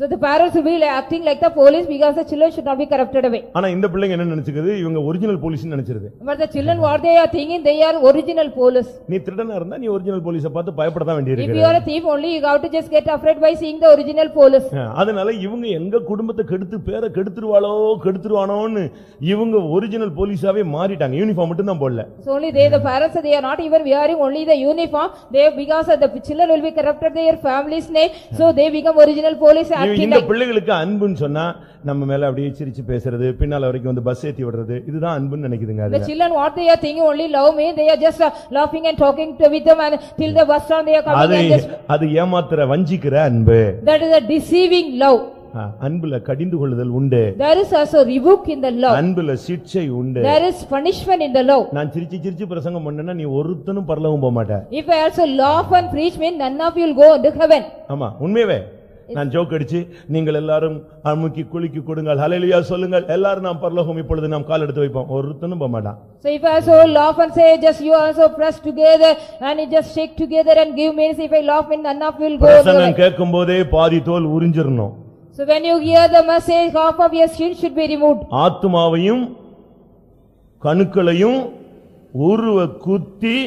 Speaker 2: So the parents will be acting like the police because the children should not be corrupted away.
Speaker 1: ஆனா இந்த பிள்ளைங்க என்ன நினைச்சுக்குது? இவங்க original போலீஸ்னு நினைச்சிருது.
Speaker 2: But the children what they are thinking, they are original police.
Speaker 1: நீ திருடனா இருந்தா நீ ஒரிஜினல் போலீஸை பார்த்து பயப்பட தான் வேண்டியிருக்கு.
Speaker 2: If you are a thief only you have to just get afraid by seeing the original police.
Speaker 1: அதனால இவங்க எங்க குடும்பத்தை கெடுத்து பேரை கெடுத்துருவானோன்னு இவங்க ஒரிஜினல் போலீஸாவே மாறிட்டாங்க. யூனிஃபார்ம் மட்டும் தான் போடல.
Speaker 2: So only the parents they are not even wearing only the uniform. They because the children will be corrupted their family's name, so they become original police.
Speaker 1: இந்த பிள்ளைகளுக்கு அன்புன்னு சொன்னா நம்ம மேல அப்படியே சிரிச்சு பேசுறது, பின்னால வரைக்கும் வந்து பஸ் ஏத்தி விடுறது, இதுதான் அன்புன்னு நினைக்குதுங்க.
Speaker 2: The children what they are thinking only love me, they are just laughing and talking with them and till the bus stop they are coming and just
Speaker 1: அது ஏமாத்துற வஞ்சிக்கிற அன்பு.
Speaker 2: That is a deceiving love.
Speaker 1: அன்புல கடிந்து கொள்ளுதல் உண்டு.
Speaker 2: There is also rebuke in the love.
Speaker 1: அன்புல சிட்சை உண்டு.
Speaker 2: There is punishment in the love.
Speaker 1: நான் சிரிச்சு பிரசங்கம் பண்ணேன்னா நீ ஒருத்தனும் பரலோகம் போக மாட்ட.
Speaker 2: If I also laugh and preach mean none of you will go into heaven.
Speaker 1: ஆமா உண்மையே. நான் ஜோக் அடிச்சு நீங்கள் எல்லாரும் அமுக்கி குலுக்கி கொடுங்கள், ஹல்லேலூயா சொல்லுங்கள், எல்லாரும் நாம் பரலோகம் இப்பொழுது நாம் கால் எடுத்து வைப்போம், ஒருத்தனும் போக மாட்டான்.
Speaker 2: So if I also laugh and say just you also press together and you just shake together and give means if I laugh and none of you will go.
Speaker 1: பிரசங்கம் கேட்கும்போதே பாதி தோல் உரிஞ்சிரணும்.
Speaker 2: So when you hear the message half of your skin should be removed.
Speaker 1: ஆத்துமாவையும் கணுக்களையும் உருவ குத்தி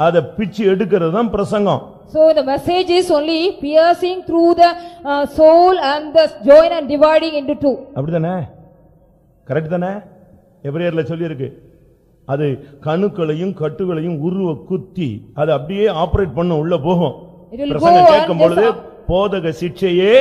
Speaker 1: அதை பிச்சு எடுக்கிறது தான் பிரசங்கம்.
Speaker 2: So the message is only piercing through the soul and the joint and dividing into two.
Speaker 1: அப்படிதானே? கரெக்ட் தானே? எபிரேயர்ல சொல்லி இருக்கு. அது கணுக்களையும் கட்டுகளையும் உருவ குத்தி அது அப்படியே ஆபரேட் பண்ண உள்ள போகும்.
Speaker 2: It will go
Speaker 1: பிரசங்கம் கேட்கும்
Speaker 2: and
Speaker 1: பொழுது போதக சிட்சையே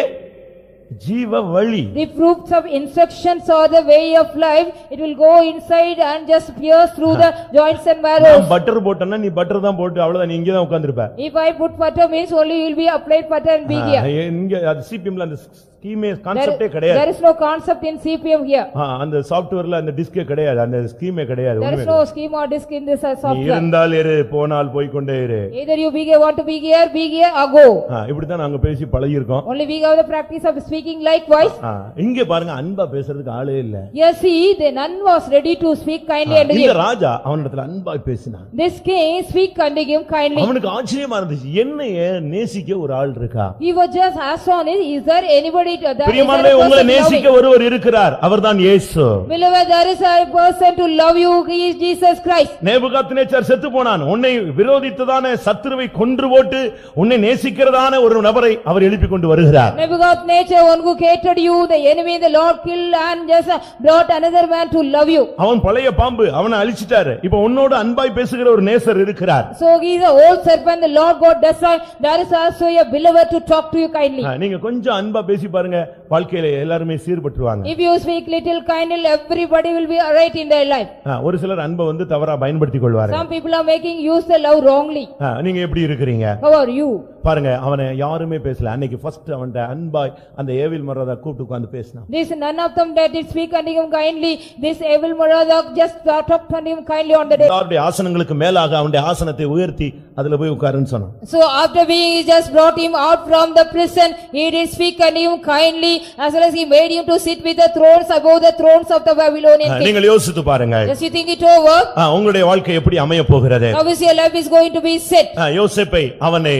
Speaker 1: ஜீவ வழி.
Speaker 2: reproofs of instructions or the way of life, it will go inside and just pierce through the joints and marrows.
Speaker 1: Butter போட்டனா நீ பட்டர் தான் போட்டு அவ்வளவுதான், நீ இங்க தான் உட்கார்ந்திருப்ப.
Speaker 2: If I put butter means only you will be applied butter and be here.
Speaker 1: இங்க அது சிபிஎம்ல அந்த ஸ்கீமே கான்செப்டே கிடையாது.
Speaker 2: There is no concept in CPM here.
Speaker 1: அந்த சாஃப்ட்வேர்ல அந்த டிஸ்கே கிடையாது, அந்த ஸ்கீமே கிடையாது.
Speaker 2: There is no scheme or disk in this
Speaker 1: நீ
Speaker 2: software.
Speaker 1: இருந்தால் இரு, போனால் போய் கொண்டே இரு.
Speaker 2: Either you be here, want to be here or go.
Speaker 1: இப்படி தான் நாங்க பேசி பழகி இருக்கோம்.
Speaker 2: Only we have the practice of speaking likewise.
Speaker 1: இங்க பாருங்க, அன்பா பேசுறதுக்கு ஆளே இல்ல.
Speaker 2: Yes, see, the none was ready to speak kindly unto
Speaker 1: இந்த
Speaker 2: him.
Speaker 1: ராஜா அவனிடத்துல அன்பா பேசினான்.
Speaker 2: This king speak unto him kindly.
Speaker 1: அவனுக்கு ஆச்சரியமா இருந்துச்சு, என்னைய நேசிக்க ஒரு ஆள் இருக்கா.
Speaker 2: He was just astonished, is there anybody that
Speaker 1: பிரியமானவர்களே, உங்களை நேசிக்க ஒருவர் இருக்கிறார், அவர்தான் இயேசு.
Speaker 2: Beloved, there is a person to love you, he is Jesus Christ.
Speaker 1: Nebuchadnezzar செத்து போனான். உன்னை விரோதித்ததான சத்துருவை கொன்று போட்டு உன்னை நேசிக்கிறதான ஒரு நபரை அவர் எழுப்பி கொண்டு வருகிறார்.
Speaker 2: Nebuchadnezzar, one who hated you, the enemy, the Lord killed and just brought another man to love you.
Speaker 1: அவன் பழைய பாம்பு, அவனை அழிச்சிட்டாரு. இப்போ உன்னோடு அன்பாய் பேசுகிற ஒரு நேசர் இருக்கிறார்.
Speaker 2: So he is an old serpent, the Lord God destroyed. There is also a beloved to talk to you kindly.
Speaker 1: நீங்க கொஞ்சம் அன்பா பேசி பாருங்க, வாழ்க்கையில எல்லாருமே சீர்பற்றுவாங்க.
Speaker 2: If you speak little kindly, everybody will be right in their life.
Speaker 1: ஒரு சிலர் அன்பை வந்து தவறா பயன்படுத்திக் கொள்வார்கள்.
Speaker 2: Some people are making use the love wrongly.
Speaker 1: நீங்க எப்படி இருக்கிறீங்க?
Speaker 2: How are you?
Speaker 1: பாருங்க, அவனை யாருமே பேசல. அன்னைக்கு ஃபர்ஸ்ட் அவன்ட அன்பாய் அந்த ஏவில் மரதா கூப்பிட்டு உட்கார்ந்து பேசினான்.
Speaker 2: This none of them that did speak unto him kindly. This evil Merodach just talked unto him kindly on the day.
Speaker 1: அவருடைய ஆசனங்களுக்கு மேலாக அவனுடைய ஆசனத்தை உயர்த்தி அதுல போய் உட்காருன்னு சொன்னான்.
Speaker 2: So after we just brought him out from the prison, he did speak unto him kindly, as well as he made him to sit with the thrones above the thrones of the Babylonian king.
Speaker 1: நீங்கள் யோசித்து பாருங்க.
Speaker 2: Just you think it over.
Speaker 1: உங்களுடைய வாழ்க்கை எப்படி அமைய போகிறது?
Speaker 2: How is your life is going to be set?
Speaker 1: யோசேப்பை அவனை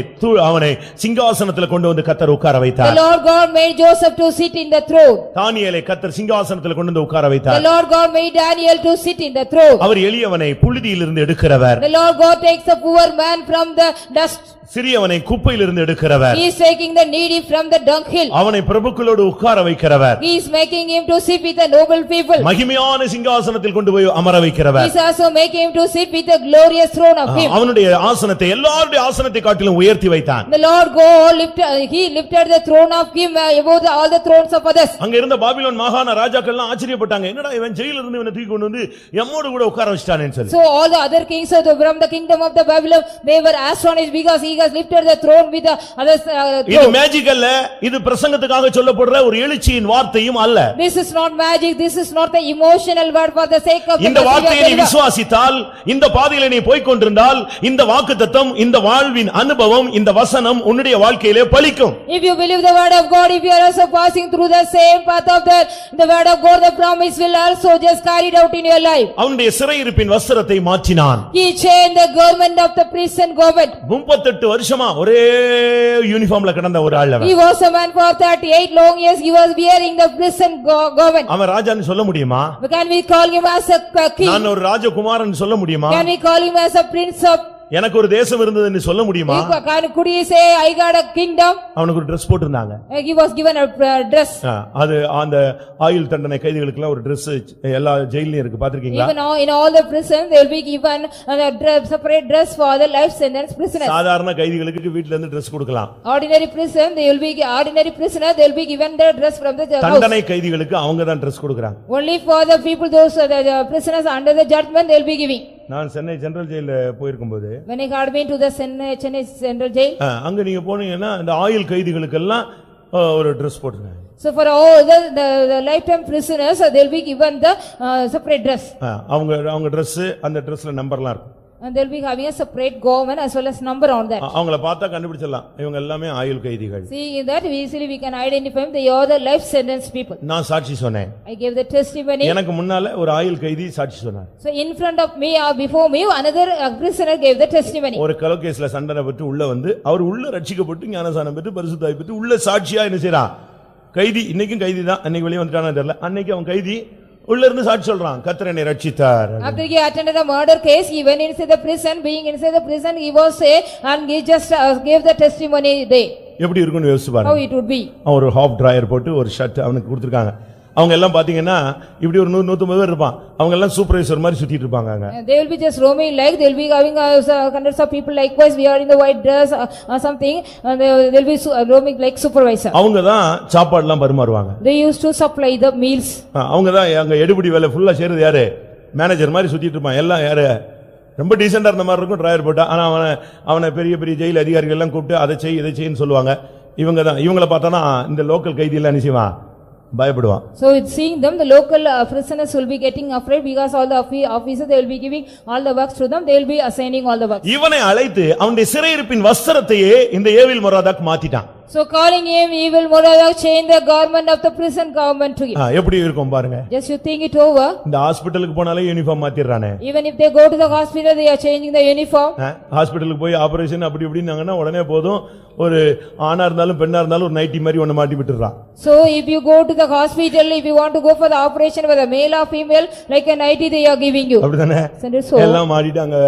Speaker 1: சிங்காசனத்துல கொண்டு வந்து கர்த்தர் உட்கார வைத்தார்.
Speaker 2: The Lord God made Joseph to sit in the throne.
Speaker 1: தானியேலை கர்த்தர் சிங்காசனத்துல கொண்டு வந்து உட்கார வைத்தார்.
Speaker 2: The Lord God made Daniel to sit in the throne.
Speaker 1: அவர் எளியவனை புழுதியிலிருந்து எடுக்கிறவர்.
Speaker 2: The Lord God takes the poor man from the dust.
Speaker 1: சிறியவனை குப்பையிலிருந்து எடுக்கிறவர்.
Speaker 2: He is taking the needy from the dunghill.
Speaker 1: அவனை பிரபுக்களோடு உட்கார வைக்கிறவர்.
Speaker 2: He is making him to sit with the noble people.
Speaker 1: மகிமையான சிங்காசனத்தில் கொண்டு போய் அமர வைக்கிறவர்.
Speaker 2: He is also making him to sit with the glorious throne of him.
Speaker 1: அவனுடைய ஆசனத்தை எல்லாருடைய ஆசனத்தை காட்டிலும் உயர்த்தி வைத்தான்.
Speaker 2: The Lord God he lifted the throne of him above all the thrones of others.
Speaker 1: அங்க இருந்த பாபிலோன் மாகாண ராஜாக்கள்லாம் ஆச்சரியப்பட்டாங்க, என்னடா இவன் ஜெயிலில் இருந்து இவனை தூக்கி கொண்டு வந்து எம்மோடு கூட உட்கார வச்சிட்டானேன்னு சொல்லி.
Speaker 2: So all the other kings from the kingdom of the Babylon, they were astonished because he has lifted the throne with the others.
Speaker 1: இது மேஜிக் அல்ல, இது பிரசங்கத்துக்காக சொல்லப்படுற ஒரு எழுச்சியின் வார்த்தையும் அல்ல.
Speaker 2: This is not magic, this is not the emotional word for the sake of the
Speaker 1: இந்த வார்த்தையை நீ விசுவாசித்தால், இந்த பாதையிலே நீ போய் கொண்டிருந்தால், இந்த வாக்குத்தத்தம், இந்த வாழ்வின் அனுபவம், இந்த வசனம் உன்னுடைய வாழ்க்கையிலே பலிக்கும்.
Speaker 2: If you believe the word of God, if you are also passing through the same path of the word of God, the promise will also just carried out in your life.
Speaker 1: அவனுடைய சிறையிருப்பின் வஸ்திரத்தை மாற்றினான்.
Speaker 2: He changed the government of the prison government.
Speaker 1: 38 வருஷமா ஒரே யூனிஃபார்ம்ல கிடந்த ஒரு ஆள் அவன்.
Speaker 2: He was a man for 38 long years, he was wearing the prison government.
Speaker 1: அவன் ராஜான்னு சொல்ல முடியுமா?
Speaker 2: Can we call him as a king?
Speaker 1: நான் ஒரு ராஜகுமாரன் சொல்ல முடியுமா?
Speaker 2: Can we call him as a prince of?
Speaker 1: எனக்கு ஒரு தேசம் இருந்ததுன்னு சொல்ல முடியுமா?
Speaker 2: Could he say I got a kingdom?
Speaker 1: அவனுக்கு ஒரு Dress போட்டுருந்தாங்க.
Speaker 2: He was given a dress.
Speaker 1: அது அந்த ஆயுள் தண்டனை கைதிகளுக்கு எல்லாம் ஒரு Dress எல்லா ஜெயில்லயும் இருக்கு, பாத்திருக்கீங்களா?
Speaker 2: Even in all the prisons they will be given a separate dress for the life sentence prisoners.
Speaker 1: சாதாரண கைதிகளுக்கு வீட்ல இருந்து Dress கொடுக்கலாம்.
Speaker 2: Ordinary prison they will be ordinary prisoner they will be given the dress from the house.
Speaker 1: தண்டனை கைதிகளுக்கு அவங்க தான் Dress கொடுக்கறாங்க.
Speaker 2: Only for the people those the prisoners under the judgment they will be giving.
Speaker 1: நான் சென்னை சென்ட்ரல் ஜெயில்ல போயிருக்கும்போது
Speaker 2: when I had been to the Chennai Central Jail,
Speaker 1: அங்க நீங்க போனீங்கன்னா அந்த ஆயுள் கைதிகளுக்கு எல்லாம் ஒரு Dress போட்டுருக்காங்க.
Speaker 2: so for all the lifetime prisoners they will be given the separate dress.
Speaker 1: அவங்க Dress அந்த Dressல நம்பர்லாம் இருக்கும்.
Speaker 2: And they will be having a separate government as well as number on that.
Speaker 1: அவங்கள பார்த்தா கண்டுபிடிச்சிடலாம், இவங்க எல்லாமே ஆயுள் கைதிகள்.
Speaker 2: See that easily we can identify them, they are the life sentence people.
Speaker 1: நான் சாட்சி சொன்னேன்.
Speaker 2: I gave the testimony.
Speaker 1: எனக்கு முன்னால ஒரு ஆயுள் கைதி சாட்சி சொன்னார்.
Speaker 2: So in front of me or before me another prisoner gave the testimony.
Speaker 1: ஒரு கலோகேஸ்ல சண்டனை பெற்று உள்ள வந்து அவர் உள்ள ரட்சிக்கப்பட்டு ஞானசானம் பெற்று பரிசுத்தாய் பெற்று உள்ள சாட்சியா என்ன செய்றான்? கைதி இன்னைக்கும் கைதி தான், அன்னைக்கு வெளிய வந்துட்டானே தெரியல. அன்னைக்கு அவன் கைதி உள்ள இருந்து சாட்சி சொல்றான், கர்த்தர் என்னை ரட்சித்தார்.
Speaker 2: After he attended a murder case, he went inside the prison. Being inside the prison, he was saved and he just gave the testimony there.
Speaker 1: எப்படி இருக்கும்னு யோசிச்சு
Speaker 2: How
Speaker 1: பாருங்க.
Speaker 2: it would be.
Speaker 1: அவன் ஒரு ஹாஃப் டிராயர் போட்டு ஒரு ஷர்ட் அவனுக்கு கொடுத்திருக்காங்க. அவங்க எல்லாம் பாத்தீங்கன்னா இப்படி ஒரு 100-150 பேர் இருப்பான். அவங்க எல்லாம் சூப்பர்வைசர் மாதிரி சுத்திட்டு இருப்பாங்க அங்க.
Speaker 2: They will be just roaming like they will be having hundreds of people likewise we are in the white dress or something and they will be roaming like supervisor.
Speaker 1: அவங்க தான் சாப்பாடு எல்லாம் பரிமாறுவாங்க.
Speaker 2: They used to supply the meals.
Speaker 1: அவங்க தான் அங்க எடுபடி வேலை ஃபுல்லா செய்யறது யாரு? மேனேஜர் மாதிரி சுத்திட்டு இருப்பான். எல்லாம் யாரு? ரொம்ப டீசெண்டா இருந்த மாதிரி இருக்கும் டிராயர் போட்டா. ஆனா அவனை பெரிய பெரிய ஜெயில் அதிகாரிகள் எல்லாம் கூப்பிட்டு அதை செய் இதை செய்ன்னு சொல்லுவாங்க. இவங்க தான் இவங்களை பார்த்தானா இந்த லோக்கல் கைதி எல்லாம் நிச்சயமா பயப்படுவான்.
Speaker 2: So with seeing them the local prisoners will be getting afraid because all the officers they will be giving all the works to them, they will be assigning all the works.
Speaker 1: இவனை அழைத்து அவனுடைய சிறையிருப்பின் வஸ்திரத்தையே இந்த ஏவில் மொராதாக் மாத்திட்டான்.
Speaker 2: So calling him evil Moradok changed the garment of the prison government to him.
Speaker 1: எப்படி இருக்கும் பாருங்க.
Speaker 2: Just you think it over.
Speaker 1: இந்த ஹாஸ்பிடலுக்கு போனாலே uniform மாத்திடுறானே.
Speaker 2: Even if they go to the hospital they are changing the uniform.
Speaker 1: ஹாஸ்பிடலுக்கு போய் ஆபரேஷன் அப்படி இப்படின்னாங்கன்னா உடனே போதும் ஒரு ஆணா இருந்தாலும் பெண்ணா இருந்தாலும் ஒரு நைட்டி மாதிரி ஒன்னு மாட்டி விட்டுறான்.
Speaker 2: So if you go to the hospital if you want to go for the operation whether male or female like a nightie they are giving you.
Speaker 1: அப்படிதானே?
Speaker 2: So
Speaker 1: எல்லாம் மாட்டிட்டாங்க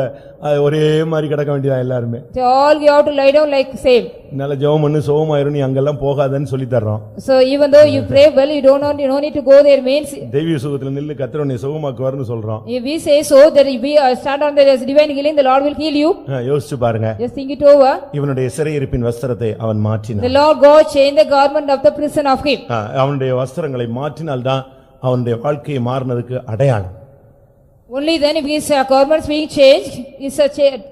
Speaker 1: ஒரே மாதிரி கிடக்க வேண்டியதா எல்லாரும்.
Speaker 2: They all have to lie down like same.
Speaker 1: நல்ல ஜெபம் பண்ணு சோகமாயிரும் நீ அங்கெல்லாம் போகாதன்னு சொல்லி தர்றோம்.
Speaker 2: So even though you pray well you no need to go there means
Speaker 1: தெய்வீக சுகத்துல நில்லு கர்த்தர் உன்னை சுகமாக்குவார்னு சொல்றோம்.
Speaker 2: if we say so that if we stand on the divine healing the Lord will heal you.
Speaker 1: யோசிச்சு பாருங்க.
Speaker 2: Just think it over.
Speaker 1: இவனுடைய சிறையிருப்பின் வஸ்திரத்தை அவன் மாற்றினான்.
Speaker 2: The Lord God changed the garment of the prison of him.
Speaker 1: அவனுடைய வஸ்திரங்களை மாற்றினால் தான் அவனுடைய வாழ்க்கையை மாறினதுக்கு அடையாளம்.
Speaker 2: Only then if his garments being changed his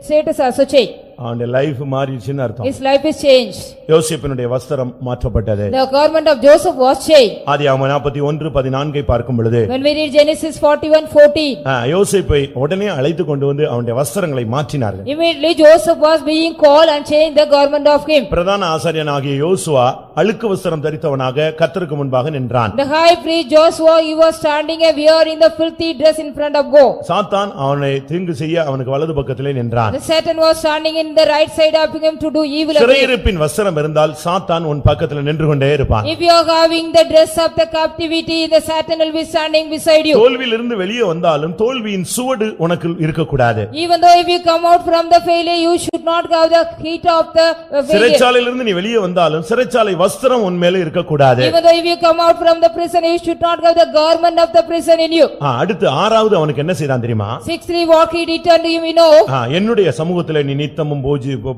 Speaker 2: status also changed.
Speaker 1: அவனுடைய லைஃப் மாறிடுச்சுன்னு அர்த்தம்.
Speaker 2: His life is changed.
Speaker 1: யோசேப்பினுடைய வஸ்திரம் மாற்றப்பட்டது.
Speaker 2: The garment of Joseph was changed.
Speaker 1: ஆதியாகமம் 41:14 பார்க்கும் பொழுது
Speaker 2: When we read Genesis 41:14
Speaker 1: யோசேப்பை உடனே அழைத்து கொண்டு வந்து அவனுடைய வஸ்திரங்களை மாற்றினார்கள்.
Speaker 2: immediately Joseph was being called and changed the garment of him.
Speaker 1: பிரதான ஆசாரியனாகிய யோசுவா அழுக்கு வஸ்திரம் தரித்தவனாக கர்த்தருக்கு முன்பாக நின்றான்.
Speaker 2: The high priest Joshua he was standing and wearing the filthy dress in front of God.
Speaker 1: சாத்தான் அவனை தீங்கு செய்ய அவனுக்கு வலது பக்கத்திலே நின்றான்.
Speaker 2: The Satan was standing in the right side of him to do evil.
Speaker 1: சிறையிருப்பின் வஸ்திரம் இருந்தால் சாத்தான் உன் பக்கத்துல நின்று கொண்டே இருப்பான்.
Speaker 2: If you are having the dress of the captivity the Satan will be standing beside you.
Speaker 1: தோல்வியிலிருந்து வெளியே வந்தாலும் தோல்வியின் சுவடு உனக்கு இருக்க கூடாது.
Speaker 2: Even though if you come out from the failure you should not have the heat of the failure.
Speaker 1: சிறைச்சாலையிலிருந்து நீ வெளியே வந்தாலும் சிறைச்சாலை வஸ்திரம் உன் மேல இருக்க கூடாது.
Speaker 2: Even though if you come out from the prison you should not have the garment of the prison in you.
Speaker 1: அடுத்து ஆறாவது அவனுக்கு என்ன செய்தான் தெரியுமா?
Speaker 2: 6:3 what he returned to him you know.
Speaker 1: என்னுடைய சமூகத்திலே நீ நித்தமும்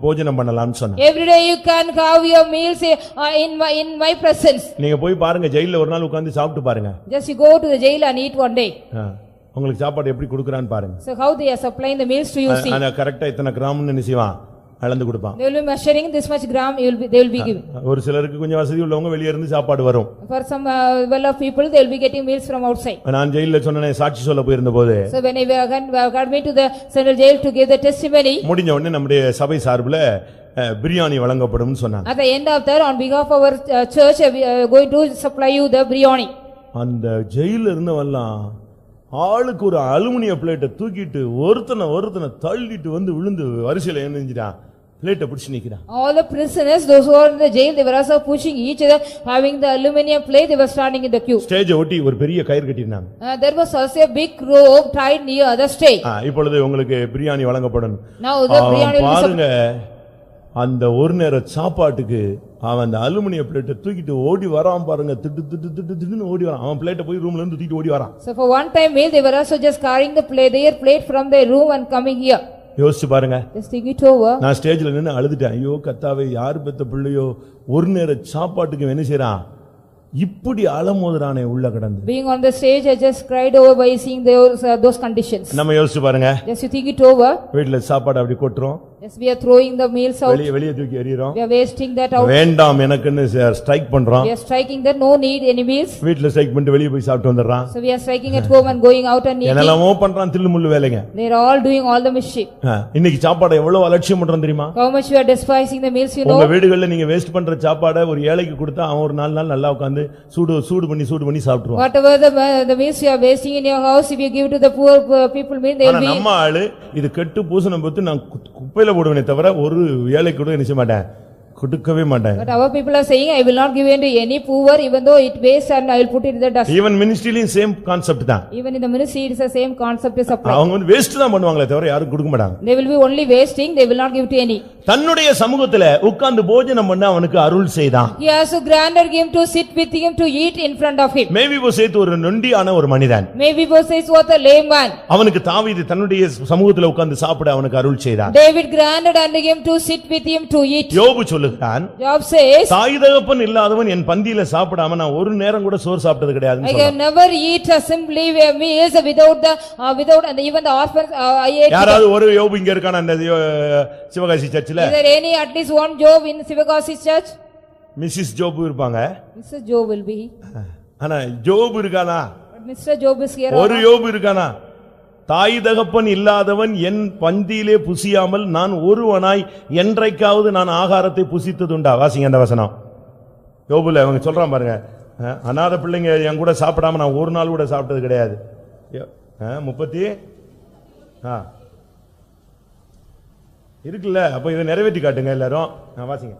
Speaker 1: போஜனம் பண்ணலாம்னு சொன்னான்.
Speaker 2: Every day you can have your meals in my presence.
Speaker 1: நீங்க போய் பாருங்க ஜெயில்ல ஒரு நாள் உட்கார்ந்து சாப்பிட்டு பாருங்க.
Speaker 2: Just you go to the jail and eat one day.
Speaker 1: உங்களுக்கு சாப்பாடு எப்படி கொடுக்கறான்னு பாருங்க.
Speaker 2: So how they are supplying the meals to you see.
Speaker 1: அத கரெக்ட்டா இத்தனை கிராம்னு நினைச்சுவான் அளந்து கொடுப்பான்.
Speaker 2: They will be measuring this much gram they will be giving.
Speaker 1: ஒரு சிலருக்கு கொஞ்சம் வசதி உள்ளவங்க வெளிய இருந்து சாப்பாடு வரும்.
Speaker 2: For some well of people they will be getting meals from outside.
Speaker 1: நான் ஜெயில்ல சொன்னனே சாட்சி சொல்ல போயிருந்தபோது
Speaker 2: So when I got me to the central jail to give the testimony
Speaker 1: முடிஞ்ச உடனே நம்முடைய சபை சார்புல பிரியாணி வழங்கப்படும்னு சொன்னாங்க.
Speaker 2: At the end of that on behalf of our church we are going to supply you the biryani.
Speaker 1: அந்த ஜெயில்ல இருந்தவெல்லாம் ஆளுக்கு ஒரு அலுமினிய பிளேட்டை தூக்கிட்டு ஒருத்தனை தள்ளிட்டு வந்து விழுந்து வரிசையில என்னஞ்சிட்டான் பிளேட்டை பிடிச்சு நிக்கிறான்.
Speaker 2: All the prisoners those who are in the jail they were also pushing each other having the aluminum plate they were standing in the queue.
Speaker 1: Stage ஒட்டி ஒரு பெரிய கயிறு கட்டினாங்க.
Speaker 2: There was also a big rope tied near the stage.
Speaker 1: இப்பொழுது உங்களுக்கு பிரியாணி வழங்கப்படும்.
Speaker 2: Now the biryani
Speaker 1: பாருங்க அந்த ஒரு நேர சாப்பாட்டுக்கு அவன் அந்த அலுமினிய பிளேட்டை தூக்கிட்டு ஓடி வரான் பாருங்க. திட்டுன்னு ஓடி வரான். அவன் பிளேட்டை போய் ரூம்ல இருந்து தூக்கிட்டு ஓடி வரான்.
Speaker 2: So for one time meal they were also just carrying the plate their plate from their room and coming here.
Speaker 1: யோசிச்சு பாருங்க.
Speaker 2: Just think it over.
Speaker 1: நான் ஸ்டேஜ்ல நின்னு அழுதுட்டேன். ஐயோ கர்த்தாவே யார் பெத்த பிள்ளையோ ஒரு நேர சாப்பாட்டுக்கு என்ன செய்றான் இப்படி அலமோதுறானே உள்ள கடந்து.
Speaker 2: Being on the stage I just cried over by seeing those conditions.
Speaker 1: நம்ம யோசிச்சு பாருங்க.
Speaker 2: Just you think it over.
Speaker 1: வீட்ல சாப்பாடு அப்படி கொட்றோம்.
Speaker 2: Yes we are throwing the meals out.
Speaker 1: வெளிய தூக்கி எறிறோம்.
Speaker 2: We are wasting that out.
Speaker 1: வேண்டாம் எனக்குன்னு ஸ்ட்ரைக் பண்றோம்.
Speaker 2: We are striking that no need any meals.
Speaker 1: வீட்ல ஸ்ட்ரைக் பண்ணிட்டு வெளிய போய் சாப்பிட்டு வந்தறான்.
Speaker 2: So we are striking at home and going out and eating.
Speaker 1: என்னெல்லாமோ பண்றான் தில்லு முள்ளு வேலைங்க.
Speaker 2: They are all doing all the mischief.
Speaker 1: இன்னைக்கு சாப்பாடு எவ்வளவு அலட்சியம் பண்றோம் தெரியுமா?
Speaker 2: How much you are despising the meals you know.
Speaker 1: உங்க வீடுகள்ல நீங்க வேஸ்ட் பண்ற சாப்பாடை ஒரு ஏழைக்கு கொடுத்தா அவன் ஒரு 4 நாள் நல்லா உட்கார்ந்து சூடு பண்ணி சாப்பிடுவான்.
Speaker 2: Whatever the meals you are wasting in your house if you give to the poor people meal they will be.
Speaker 1: நம்ம ஆளு இது கெட்டு பூசணம் பத்தி நான் குப்பையில போடுவேனே தவிர ஒரு ஏழைக்கு கூட நினைச்ச மாட்டேன் கொடுக்கவே மாட்டேன்.
Speaker 2: But our people are saying, I will not give in to any poor, even though it wastes and I will put it in the dust.
Speaker 1: Even மினிஸ்ட்ரியிலும் சேம் கான்செப்ட் தான்.
Speaker 2: Even in the ministry, it is the same concept is applied.
Speaker 1: அவங்க வந்து வேஸ்ட் தான் பண்ணுவாங்களே தவிர யாரும் கொடுக்க மாட்டாங்க.
Speaker 2: They will be only wasting, they will not give to any.
Speaker 1: தன்னுடைய சமூகத்துல உட்கார்ந்து போஜனம் பண்ண அவனுக்கு அருள் செய்தான்.
Speaker 2: He also granted him to sit with him to eat in front of him.
Speaker 1: மேவிபோசேத் ஒரு நொண்டியான ஒரு மனிதன்.
Speaker 2: Mephibosheth was a lame man.
Speaker 1: அவனுக்கு தாவீது தன்னுடைய சமூகத்துல உட்கார்ந்து சாப்பிட அவனுக்கு அருள் செய்தான்.
Speaker 2: David granted unto him to sit with him to eat.
Speaker 1: யோபு சொல்லுகிறான்,
Speaker 2: Job says,
Speaker 1: தாய் தகப்பன் இல்லாதவன் என் பந்தியில சாப்பிடாம நான் ஒரு நேரம் கூட சோறு சாப்பிட்டது கிடையாதுன்னு
Speaker 2: I
Speaker 1: சொல்றான்.
Speaker 2: have never eat simply meals without and even the orphans I ate.
Speaker 1: யாராவது ஒரு யோபு இங்க இருக்கானா இந்த சிவகாசி சர்ச்சில்?
Speaker 2: Is there any at least one Job in Sivagasi church?
Speaker 1: Mrs Job இருப்பாங்க.
Speaker 2: Mr. Job will be.
Speaker 1: ஆனா ஜோபு இருக்கானா?
Speaker 2: But Mr. Job is here.
Speaker 1: ஒரு யோபு இருக்கானா? தாய் தகப்பன் இல்லாதவன் என் பந்தியிலே புசியாமல் நான் ஒருவனாய் என்றைக்காவது நான் ஆகாரத்தை புசித்ததுண்டா? வாசிங்க அந்த வசனம். யோபுல அவங்க சொல்றான் பாருங்க, அநாத பிள்ளைங்க என் கூட சாப்பிடாம நான் ஒரு நாள் கூட சாப்பிட்டது கிடையாது. 30 இருக்குல்ல, அப்ப இதை நிறைவேற்றி காட்டுங்க எல்லாரும். வாசிங்க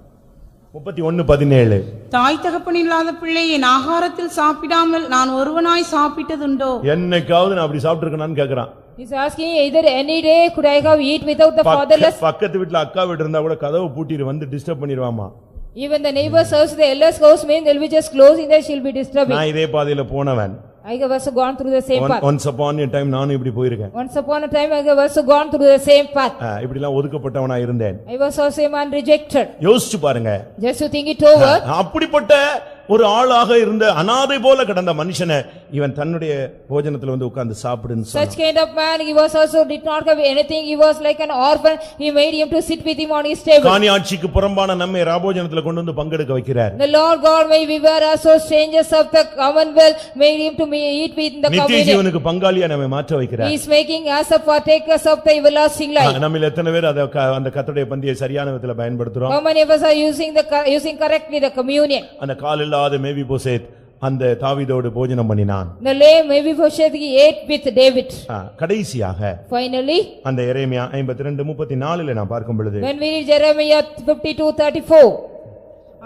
Speaker 1: 31:17.
Speaker 3: தாய் தகப்பன் இல்லாத பிள்ளை என் ஆகாரத்தில் சாப்பிடாமல் நான் ஒருவனாய் சாப்பிட்டதுண்டோ?
Speaker 1: என்னைக்காவது நான் அப்படி சாப்பிட்டு இருக்கேனான்னு கேக்குறான்.
Speaker 2: He's asking either any day could I have eat without the fatherless?
Speaker 1: பக்கத்து வீட்டுல அக்கா வீட்டு இருந்தா கூட கதவு பூட்டிட்டு வந்து disturb பண்ணிடுவாமா.
Speaker 2: Even the neighbor serves the eldest house mean they'll be just closing there, she'll be disturbing.
Speaker 1: நான் இதே பாதையில போனவன்.
Speaker 2: I have also gone through the same path.
Speaker 1: Once upon a time நானும் இப்படி போயிருக்கேன்.
Speaker 2: Once upon a time I have also gone through the same path.
Speaker 1: இப்படி எல்லாம் ஒதுக்கப்பட்டவனா இருந்தேன்.
Speaker 2: I was also a man rejected.
Speaker 1: யோசிச்சு பாருங்க.
Speaker 2: Just to think it over.
Speaker 1: அப்படிப்பட்ட ஒரு ஆளாக இருந்த அநாதை போல கிடந்த மனுஷனை இவன் தன்னுடைய போஜனத்துல வந்து உட்கார்ந்து சாப்பிடுன்னு சொன்னான்.
Speaker 2: Such kind of man, he was also did not have anything, he was like an orphan, he made him to sit with him on his table.
Speaker 1: Ghani ஆட்சிக்கு புறம்பான நம்மை ராபோஜனத்துல கொண்டு வந்து பங்கெடுக்க வைக்கிறார்.
Speaker 2: The Lord God, may we were also strangers of the commonwealth, made him to eat with the
Speaker 1: நித்திய
Speaker 2: communion.
Speaker 1: ஜீவனுக்கு பங்காளியா நம்மை மாற்ற வைக்கிறார்.
Speaker 2: He is making us a partakers of the everlasting life.
Speaker 1: நம்மில் எத்தனை பேர் அந்த கர்த்தருடைய பந்தியை சரியான விதத்துல பயன்படுத்துறோம்?
Speaker 2: How many of us are using correctly the communion?
Speaker 1: அந்த கால் இல்லாத மேவிபோசேத் அந்த தாவீதோடு போஜனம் பண்ணினான்.
Speaker 2: The lame Mephibosheth he ate with David.
Speaker 1: கடைசியாக
Speaker 2: Finally,
Speaker 1: அந்த எரேமியா 52:34 நான் பார்க்கும் பொழுது,
Speaker 2: when we read Jeremiah 52:34,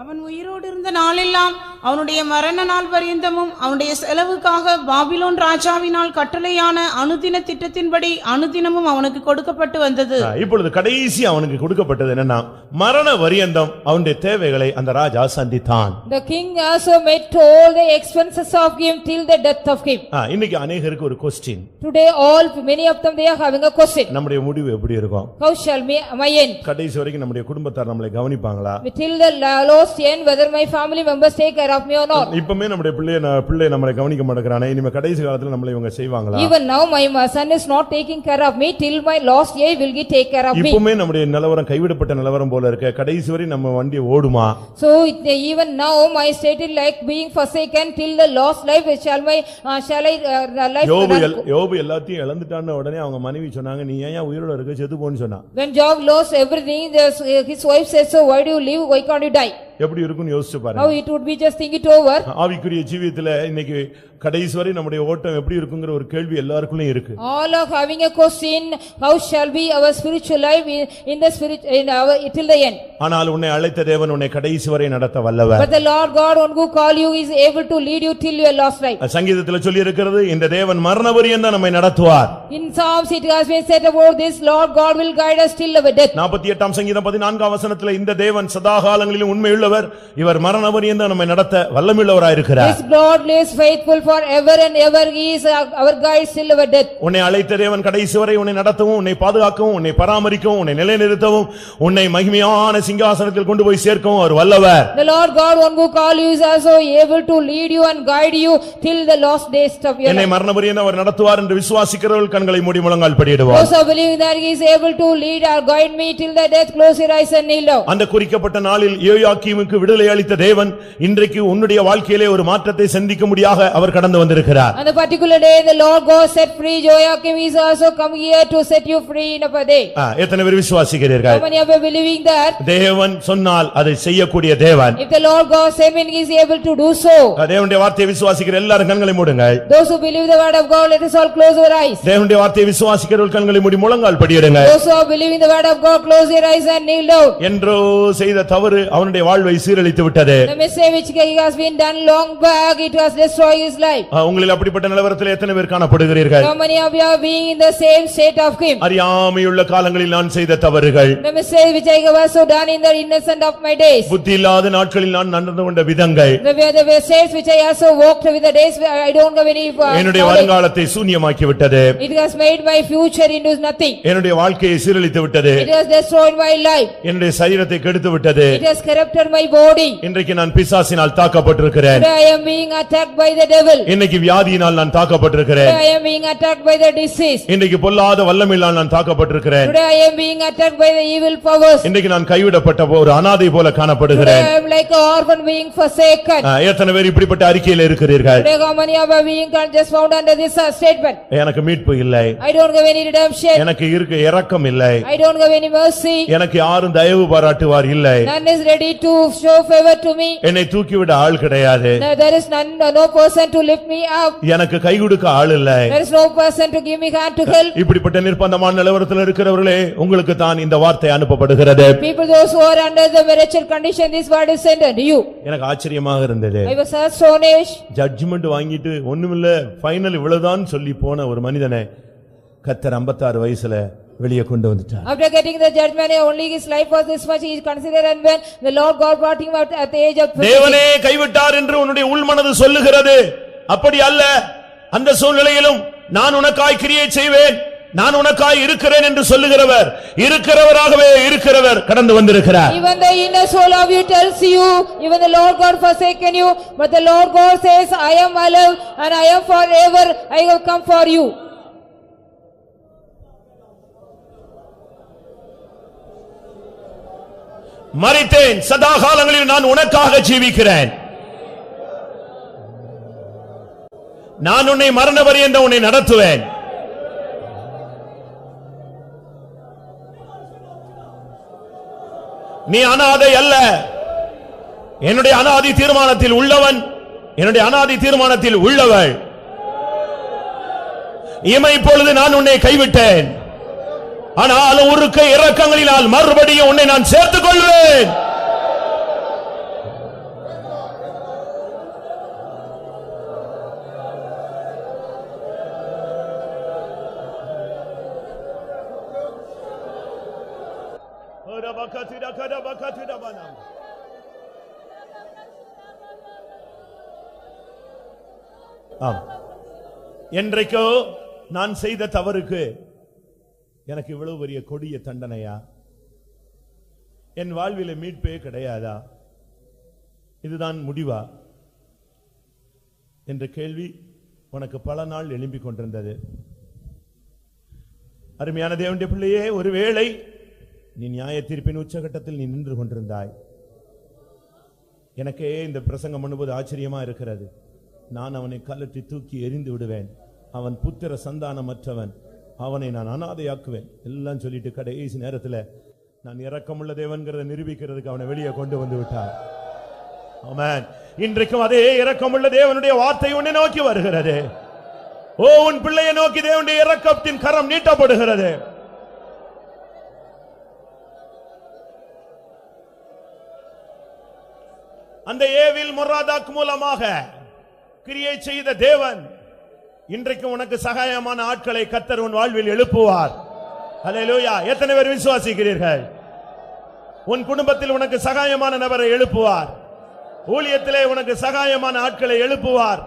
Speaker 3: அவன் உயிரோடு இருந்த நாளெல்லாம் அவனுடைய மரண நாள் பரியந்தமும் அவனுடைய செலவுக்காக பாபிலோன் ராஜாவினால் கட்டளையான அனுதின திட்டத்தின்படி அனுதினமும் அவனுக்கு கொடுக்கப்பட்டு வந்தது.
Speaker 1: இப்பொழுது கடைசி அவனுக்கு கொடுக்கப்பட்டது என்னன்னா, மரண பரியந்தம் அவனுடைய தேவைகளை அந்த ராஜா சந்தித்தான்.
Speaker 2: the king also met all the expenses of him till the death of him.
Speaker 1: இன்னைக்கு अनेகருக்கு ஒரு question.
Speaker 2: Today many of them they are having a question.
Speaker 1: நம்முடைய முடிவு எப்படி இருக்கும்?
Speaker 2: How shall my end?
Speaker 1: கடைசி வரைக்கும் நம்முடைய குடும்பத்தார் நம்மளை கவனிப்பாங்களா?
Speaker 2: Till the last end whether my family members take care of me or not.
Speaker 1: இப்பமே நம்முடைய பிள்ளை நம்மளை கவனிக்க மாட்டேங்கறானே, இனிமே கடைசி காலத்துல நம்மளை இவங்க செய்வாங்களா?
Speaker 2: Even now my son is not taking care of me, till my last year will he take care of me.
Speaker 1: இப்பமே நம்முடைய நிலவரம் கைவிடப்பட்ட நிலவரம் போல இருக்கு. கடைசி வரை நம்ம வண்டி ஓடுமா?
Speaker 2: So even now my state is like being forsaken till the last life shall I life.
Speaker 1: யோபு எல்லாத்தையும் இழந்துட்டான உடனே அவங்க மனைவி சொன்னாங்க, நீ ஏன் உயிரோட இருக்க, செத்து போன்னு சொன்னா.
Speaker 2: When Job lost everything, his wife said, so why do you live, why can't you die?
Speaker 1: எப்படி இருக்குன்னு யோசிச்சு பாருங்க.
Speaker 2: How it would be, just think it over.
Speaker 1: ஆவிக்குரிய ஜீவியத்துல இன்னைக்கு கடைசி வரை நம்முடைய ஓட்டம் எப்படி இருக்குங்கிற ஒரு கேள்வி எல்லாருக்குள்ளே இருக்கு.
Speaker 2: All are having a question, how shall be our spiritual life in the spirit till the end.
Speaker 1: ஆனால் உன்னை அழைத்த தேவன் உன்னை கடைசி வரை நடத்த வல்லவர்.
Speaker 2: But the Lord God one who call you is able to lead you till your last life.
Speaker 1: சங்கீதத்துல சொல்லி இருக்கிறது, இந்த தேவன் மரண பரியந்தம் நம்மை நடத்துவார்.
Speaker 2: In Psalms it has been said about this, Lord God will guide us till our death.
Speaker 1: 48ஆம் சங்கீதம் 14ஆம் வசனத்துல, இந்த தேவன் சதா காலங்களிலும் உண்மையுள்ளவர், இவர் மரண பரியந்தம் நம்மை நடத்த வல்லமையுள்ளவராய் இருக்கிறார்.
Speaker 2: This God is faithful forever and ever, he is our guide till our death.
Speaker 1: உன்னை அழைத்த தேவன் கடைசி வரை உன்னை நடத்தவும், உன்னை பாதுகாக்கவும், உன்னை பராமரிக்கவும், உன்னை நிலைநிறுத்தவும், உன்னை மகிமையான சிங்காசனத்தில் கொண்டு போய் சேர்க்கவும் அவர் வல்லவர்.
Speaker 2: The Lord God one who call you is also able to lead you and guide you till the last days of your life.
Speaker 1: என்னை மரண பரியந்தம் அவர் நடத்துவார் என்று விசுவாசிக்கிறவர்கள் கண்களை மூடி முழங்கால் படியிடுவார்.
Speaker 2: Those who believe that he is able to lead or guide me till the death, close your eyes and kneel down.
Speaker 1: அந்த குறிக்கப்பட்ட நாளில் யோயாக்கீமுக்கு விடுதலை அளித்த தேவன் இன்றைக்கு உன்னுடைய வாழ்க்கையிலே ஒரு மாற்றத்தை சந்திக்க முடியாக அவர் கடந்து வந்திருக்கிறார்.
Speaker 2: On the particular day the Lord God set free Joachim, he is also come here to set you free in a day.
Speaker 1: எத்தனை பேர் விசுவாசிக்கிறீர்கள்?
Speaker 2: How many of you believing that?
Speaker 1: தேவன் சொன்னால் அதை செய்யக்கூடிய தேவன்.
Speaker 2: If the Lord God said he is able to do so.
Speaker 1: தேவனுடைய வார்த்தையை விசுவாசிக்கிற எல்லாரும் கண்களை மூடுங்கள்.
Speaker 2: Those who believe the word of God, let us all close our eyes.
Speaker 1: தேவனுடைய வார்த்தையை விசுவாசிக்கிறவர்கள் கண்களை மூடி முழங்கால் படியிடுங்க.
Speaker 2: Those who are believing the word of God, close your eyes and kneel down.
Speaker 1: என்றோ செய்த தவறு அவனுடைய வாழ்வை சீரழித்து விட்டது.
Speaker 2: The mistake which has been done long back, it has destroyed his life.
Speaker 1: உங்களில் அப்படிப்பட்ட நிலவரத்தில் எத்தனை பேர் காணப்படுகிறீர்கள்?
Speaker 2: How many of you are being in the same state of him?
Speaker 1: அறியாமையுள்ள காலங்களில் நான் செய்த தவறுகள்.
Speaker 2: The mistake which I have also done in the innocent of my days.
Speaker 1: புத்தி இல்லாத நாட்களில் நான் நடந்து கொண்ட விதங்கள்.
Speaker 2: The mistakes which I also walked with the days where I don't have any
Speaker 1: என்னுடைய வருங்காலத்தை சூன்யமாக்கி விட்டது.
Speaker 2: It has made my future into nothing.
Speaker 1: என்னுடைய வாழ்க்கையை சீரழித்து விட்டது.
Speaker 2: It has destroyed my life.
Speaker 1: என்னுடைய சரீரத்தை கெடுத்து விட்டது.
Speaker 2: It has corrupted my body.
Speaker 1: இன்றைக்கு நான் பிசாசினால் தாக்கப்பட்டிருக்கிறேன்.
Speaker 2: Today I am being attacked by the devil.
Speaker 1: இன்னைக்கு வியாதியினால் நான் தாக்கப்பட்டிருக்கிறேன்.
Speaker 2: Today I am being attacked by the disease.
Speaker 1: இன்னைக்கு பொல்லாத வல்லமையினால் நான் தாக்கப்பட்டிருக்கிறேன்.
Speaker 2: Today I am being attacked by the evil powers.
Speaker 1: இன்னைக்கு நான் கைவிடப்பட்ட ஒரு அனாதை போல காணப்படுகிறேன்.
Speaker 2: Today I am like an orphan being forsaken.
Speaker 1: எத்தனை பேர் இப்படிப்பட்ட அறிக்கையில இருக்கிறீர்கள்?
Speaker 2: Today how many of you being just found under this statement?
Speaker 1: எனக்கு மீட்பு இல்லை.
Speaker 2: I don't have any redemption.
Speaker 1: எனக்கு இரக்கம் இல்லை.
Speaker 2: I don't have any mercy.
Speaker 1: எனக்கு யாரும் தயவு பாராட்டுவார் இல்லை.
Speaker 2: None is ready to show favor to me.
Speaker 1: என்னை தூக்கிவிட ஆள் கிடையாது.
Speaker 2: There is no person to lift me up.
Speaker 1: எனக்கு கை கொடுக்க ஆள் இல்லை.
Speaker 2: There is no person to give me hand to help.
Speaker 1: இப்படிப்பட்ட நிர்பந்தமான நிலவரத்தில் இருக்கிறவர்களே, உங்களுக்கு தான் இந்த வார்த்தை அனுப்பப்படுகிறது.
Speaker 2: People those who are under the wretched condition, this word is sent unto you.
Speaker 1: எனக்கு ஆச்சரியமாக இருந்தது.
Speaker 2: I was astonished.
Speaker 1: ஜட்ஜ்மென்ட் வாங்கிட்டு ஒண்ணுமில்ல ஃபைனல் இவ்வளவுதான் சொல்லி போன ஒரு மனிதனை கர்த்தர் 56 வயசுல வெளியே கொண்டு வந்துட்டார்.
Speaker 2: After getting the judgment, only his life was this much he is considered, and when the Lord God brought him out at the age of 56.
Speaker 1: தேவனே கைவிட்டார் என்று உன்னுடைய உள்மனது சொல்லுகிறது. அப்படி அல்ல. அந்த சூழ்நிலையிலும் நான் உனக்காய் கிரியை செய்வேன், நான் உனக்காய் இருக்கிறேன் என்று சொல்லுகிறவர், இருக்கிறவராகவே இருக்கிறவர் கடந்து வந்திருக்கிறார்.
Speaker 2: Even the inner soul of you tells you, even the Lord God forsaken you, but the Lord God says, I am alive and I am forever, I will come for you.
Speaker 1: மரித்தேன், சதா காலங்களில் நான் உனக்காக ஜீவிக்கிறேன். நான் உன்னை மரண பரியந்த உன்னை நடத்துவேன். நீ அனாதை அல்ல. என்னுடைய அனாதி தீர்மானத்தில் உள்ளவன், என்னுடைய அனாதி தீர்மானத்தில் உள்ளவள். இமை பொழுது நான் உன்னை கைவிட்டேன், ஆனால் ஒரு இரக்கங்களினால் மறுபடியும் உன்னை நான் சேர்த்துக் கொள்வேன். என்றைக்கோ நான் செய்த தவறுக்கு எனக்கு இவ்வளவு பெரிய கொடிய தண்டனையா? என் வாழ்விலே மீட்பே கிடையாதா? இதுதான் முடிவா என்ற கேள்வி உனக்கு பல நாள் எழும்பிக் கொண்டிருந்தது. அருமையான தேவனுடைய பிள்ளையே, ஒருவேளை நீ நியாய தீர்ப்பின் உச்சகட்டத்தில் நீ நின்று கொண்டிருந்தாய். எனக்கே இந்த பிரசங்கம் பண்ணும்போது ஆச்சரியமா இருக்கிறது. நான் அவனை கல்லற்றி தூக்கி எறிந்து விடுவேன், அவன் புத்திர சந்தானமற்றவன், அவனை நான் அனாதையாக்குவேன் எல்லாம் சொல்லிட்டு கடைசி நேரத்தில் நான் இரக்கமுள்ள தேவன்கிறதை நிரூபிக்கிறதுக்கு அவனை வெளியே கொண்டு வந்து விட்டார். ஆமென். இன்றைக்கும் அதே இரக்கமுள்ள தேவனுடைய வார்த்தை உன்னை நோக்கி வருகிறது. ஓ, உன் பிள்ளையை நோக்கி தேவனுடைய இரக்கத்தின் கரம் நீட்டப்படுகிறது. அந்த ஏவில் மொராதாக் மூலமாக கிரியை செய்த தேவன் இன்றைக்கு உனக்கு சகாயமான ஆட்களை கர்த்தர் உன் வாழ்வில் எழுப்புவார். ஹல்லேலூயா. எத்தனை பேர் விசுவாசிக்கிறீர்கள்? உன் குடும்பத்தில் உனக்கு சகாயமான நபரை எழுப்புவார். ஊழியத்திலே உனக்கு சகாயமான ஆட்களை எழுப்புவார்.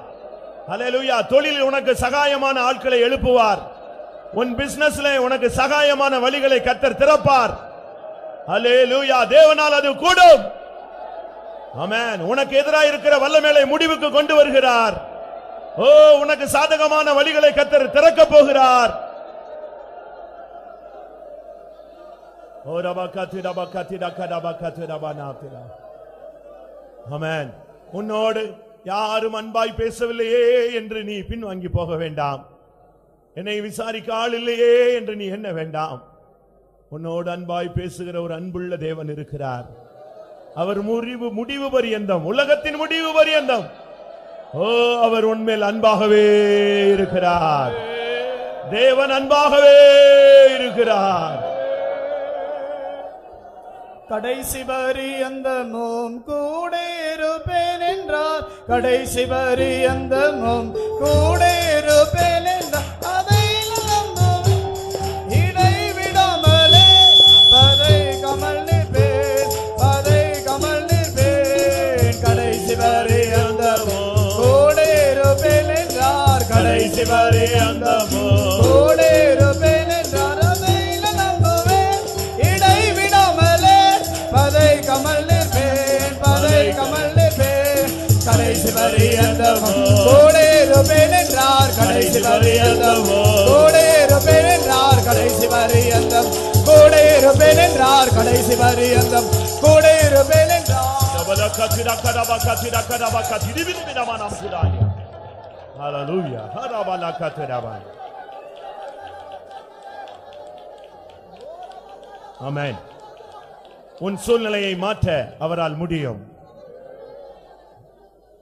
Speaker 1: ஹல்லேலூயா. தொழிலில் உனக்கு சகாயமான ஆட்களை எழுப்புவார். உன் பிசினஸ்ல உனக்கு சகாயமான வழிகளை கர்த்தர் திறப்பார். ஹல்லேலூயா. தேவனால் அது கூடும். ஆமென். உனக்கு எதிராக இருக்கிற வல்லமையை முடிவுக்கு கொண்டு வருகிறார். ஓ, உனக்கு சாதகமான வழிகளை கர்த்தர் திறக்க போகிறார். ஓ ரபகதி ரபகதி ரகடபகதி ரபனாதிரா. ஆமென். உன்னோடு யாரும் அன்பாய் பேசவில்லையே என்று நீ பின்வாங்கி போக வேண்டாம். என்னை விசாரிக்க ஆள் இல்லையே என்று நீ எண்ண வேண்டாம். உன்னோடு அன்பாய் பேசுகிற ஒரு அன்புள்ள தேவன் இருக்கிறார். அவர் முடிவு பரியந்தம், உலகத்தின் முடிவு பரியந்தம் அவர் உன்மேல் அன்பாகவே இருக்கிறார். தேவன் அன்பாகவே இருக்கிறார்.
Speaker 4: கடைசி பரியந்தமும் கூட இருப்பேன் என்றார். கடைசி பரியந்தமும் கூட இருப்பேன் என்றார். அதை இடைவிடாமலே பதை கமல் நிற்பேன், பதை கமல் நிற்பேன். கடைசி பரியந்தமும் கூட இருப்பேன் என்றார். கடைசி பரியந்தமும் கூட இருப்பேன் என்றார். அதை நம்புவேன், இடைவிடாமலே பதை கமல் நிற்பேன், பதை கமல் நிற்பேன். கடைசி பரியந்தமும் கூட இருப்பேன் என்றார். கடைசி பரியந்தமும் கூட இருப்பேன் என்றார். கடைசி பரியந்தம் கூட இருப்பேன் என்றார். கடைசி பரியந்தம் கூட இருப்பேன் என்றார்.
Speaker 1: Hallelujah. Amen. உன் சூழ்நிலையை மாற்ற அவரால் முடியும்.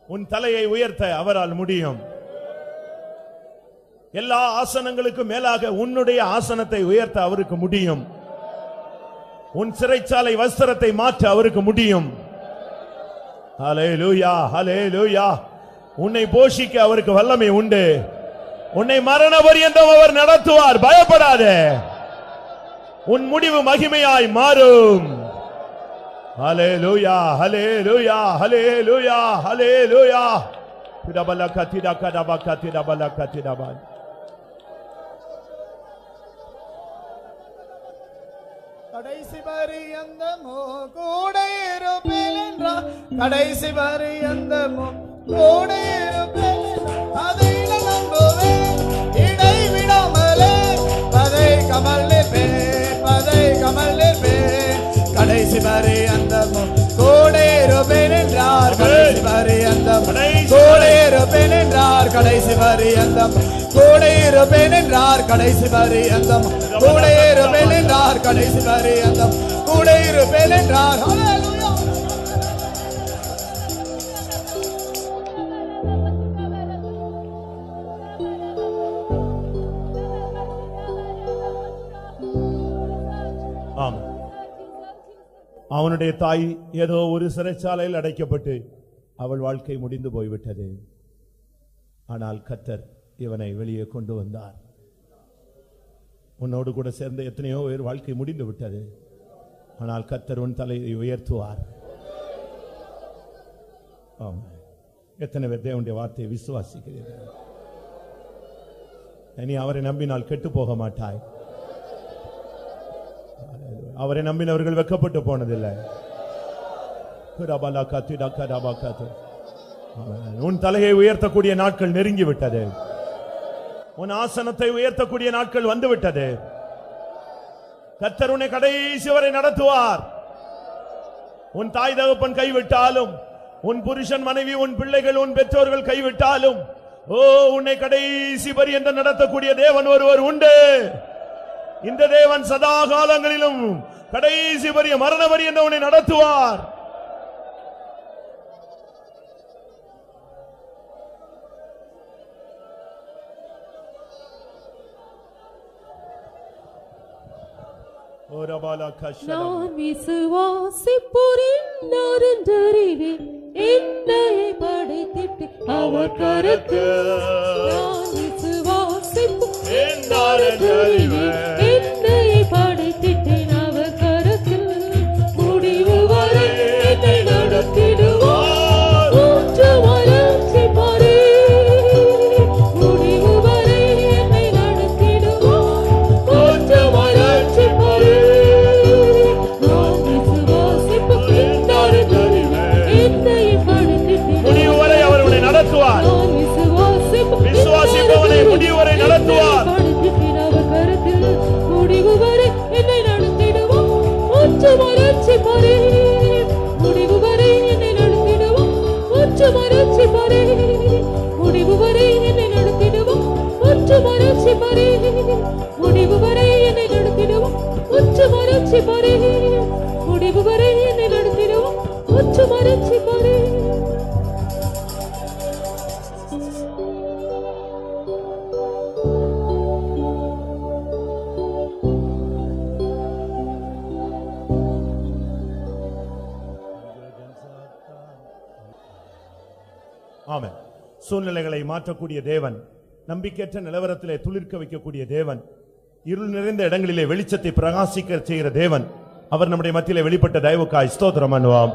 Speaker 1: உன் தலையை உயர்த்த அவரால் முடியும். எல்லா ஆசனங்களுக்கும் மேலாக உன்னுடைய ஆசனத்தை உயர்த்த அவருக்கு முடியும். உன் சிறைச்சாலை வஸ்திரத்தை மாற்ற அவருக்கு முடியும். ஹல்லேலூயா, ஹல்லேலூயா. உன்னை போஷிக்க அவருக்கு வல்லமை உண்டு. உன்னை மரண பரியந்தம் அவர் நடத்துவார். பயப்படாதே. உன் முடிவு மகிமையாய் மாறும். ஹல்லேலூயா, ஹல்லேலூயா, ஹல்லேலூயா, ஹல்லேலூயா. திடபலக திடகடபக திடபலக திடபல்.
Speaker 4: கடைசி பரியந்தமோ கூட இருப்பேன் என்றார். கடைசி பரியந்தமோ கூட இருப்பேன் என்றார். அதை நம்புவேன், இடைவிடாமலே பதை கமல் நிற்பேன், பதை கமல் நிற்பேன். கடைசி பரியந்தமோ கூட இருப்பேன் என்றார். கடைசி பரியந்தம் கூட இருப்பேன் என்றார். கடைசி பரியந்தம் கூட இருப்பேன் என்றார். கடைசி பரியந்தம் கூட இருப்பேன் என்றார். கடைசி பரியந்தம் கூட இருப்பேன் என்றார். ஹல்லேலூயா.
Speaker 1: ஆம். அவனுடைய தாய் ஏதோ ஒரு சிறைச்சாலையில் அடைக்கப்பட்டு அவள் வாழ்க்கை முடிந்து போய்விட்டது. ஆனால் கர்த்தர் இவனை வெளியே கொண்டு வந்தார். உன்னோடு கூட சேர்ந்த எத்தனையோ பேர் வாழ்க்கை முடிந்து விட்டது. ஆனால் கர்த்தர் உன் தலையை உயர்த்துவார். எத்தனை பேர் தேவனுடைய வார்த்தையை விசுவாசிக்கிறீர்கள்? நீ அவரை நம்பினால் கெட்டு போக மாட்டாய். அவரை நம்பினவர்கள் வெட்கப்பட்டு போனதில்லை. உன் தலையை உயர்த்தக்கூடிய நாட்கள் நெருங்கி விட்டது. உன் ஆசனத்தை உயர்த்தக்கூடிய நாட்கள் வந்து விட்டது. கர்த்தர் உன்னை கடைசி வரை நடத்துவார். உன் தாய் தகப்பன் கைவிட்டாலும், உன் புருஷன் மனைவி, உன் பிள்ளைகள், உன் பெற்றோர்கள் கைவிட்டாலும், உன்னை கடைசி பரியந்தம் நடத்தக்கூடிய தேவன் ஒருவர் உண்டு. இந்த தேவன் சதா காலங்களிலும் கடைசி பரிய மரண பரியந்தம் உன்னை நடத்துவார்.
Speaker 5: நான் விசுவாசிப்போரின் நறுந்தறிவேன், என்னை படைத்திட்டு அவர் கரத்து. நான் விசுவாசிப்போரின் நறுந்தறிவேன், என்னை படைத்திட்டேன் அவர் கரத்து. முடிவு வரை என்னை நடத்திடுவார். மூன்று வளர்ச்சி பாரே, முடிவு வரை என்னை நடத்திடுவார். மூன்று வளர்ச்சி பாரே. நான் விசுவாசிப்போரின் நறுந்தறிவேன், என்னை படைத்திட்டேன்
Speaker 1: முடிவு வரை அவர் உன்னை நடத்துவார். விசுவாசிப்பவனை முடிவு வரை நடத்துவார்.
Speaker 5: ரட்சிப்பாரே முடிவு வரை என்னை நடத்திடும் கொஞ்சம் ரட்சிப்பாரே
Speaker 1: ஆமென். சூழ்நிலைகளை மாற்றக்கூடிய தேவன், நம்பிக்கையற்ற நிலவரத்திலே துளிர்க்க வைக்கக்கூடிய தேவன், இருள் நிறைந்த இடங்களிலே வெளிச்சத்தை பிரகாசிக்க செய்கிற தேவன், அவர் நம்முடைய மத்தியிலே வெளிப்பட்ட தயவுக்காய் ஸ்தோத்திரம் பண்ணுவோம்.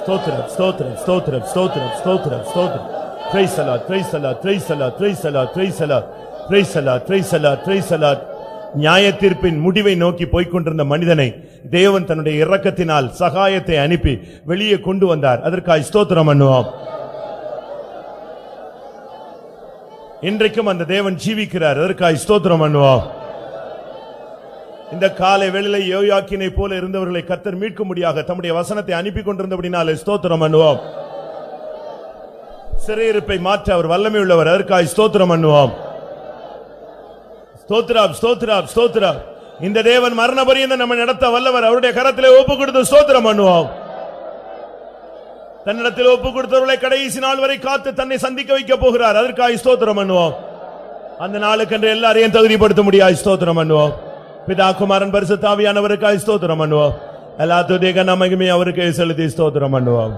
Speaker 1: ஸ்தோத்திரம் ஸ்தோத்திரம் ஸ்தோத்திரம் ஸ்தோத்திரம் ஸ்தோத்திரம் ஸ்தோத்திரம். Praise the Lord, praise the Lord, praise the Lord, praise the Lord, praise the Lord, praise the Lord, praise the Lord, praise the Lord. நியாயத்தீர்ப்பின் முடிவை நோக்கி போய்க்கொண்டிருந்த மனிதனை தேவன் தன்னுடைய இரக்கத்தினால் சகாயத்தை அனுப்பி வெளியே கொண்டு வந்தார். அதற்காக ஸ்தோத்திரம் பண்ணுவோம். இன்றைக்கும் அந்த தேவன் ஜீவிக்கிறார். அதற்காக ஸ்தோத்திரம் பண்ணுவோம். இந்த காலை வேளையிலே யோயாக்கீனை போல இருந்தவர்களை கர்த்தர் மீட்கும்படியாக தம்முடைய வசனத்தை அனுப்பி கொண்டிருந்தபடினாலே ஸ்தோத்திரம் பண்ணுவோம். சிறையிருப்பை மாற்ற அவர் வல்லமை உள்ளவர். அதற்காக ஸ்தோத்திரம் பண்ணுவோம். ஸ்தோத்திரம் ஸ்தோத்திரம் ஸ்தோத்திரம். இந்த தேவன் மரண பரியந்தம் நம்ம நடத்த வல்லவர். அவருடைய கரத்திலே ஒப்பு கொடுத்து ஸ்தோத்திரம் பண்ணுவோம். தன்னிடத்தில் ஒப்பு கொடுத்தவர்களை கடைசி நாள் வரை காத்து தன்னை சந்திக்க வைக்க போகிறார். அதற்காக ஸ்தோத்திரம் பண்ணுவோம். அந்த நாளுக்கென்று எல்லாரையும் தகுதிப்படுத்த முடியாது. ஸ்தோத்திரம் பண்ணுவோம். பிதா குமாரன் பரிசுத்த ஆவியானவருக்காக ஸ்தோத்திரம் பண்ணுவோம். எல்லா துதிகன மகிமையும் அவருக்கே செலுத்தி ஸ்தோத்திரம் பண்ணுவோம்.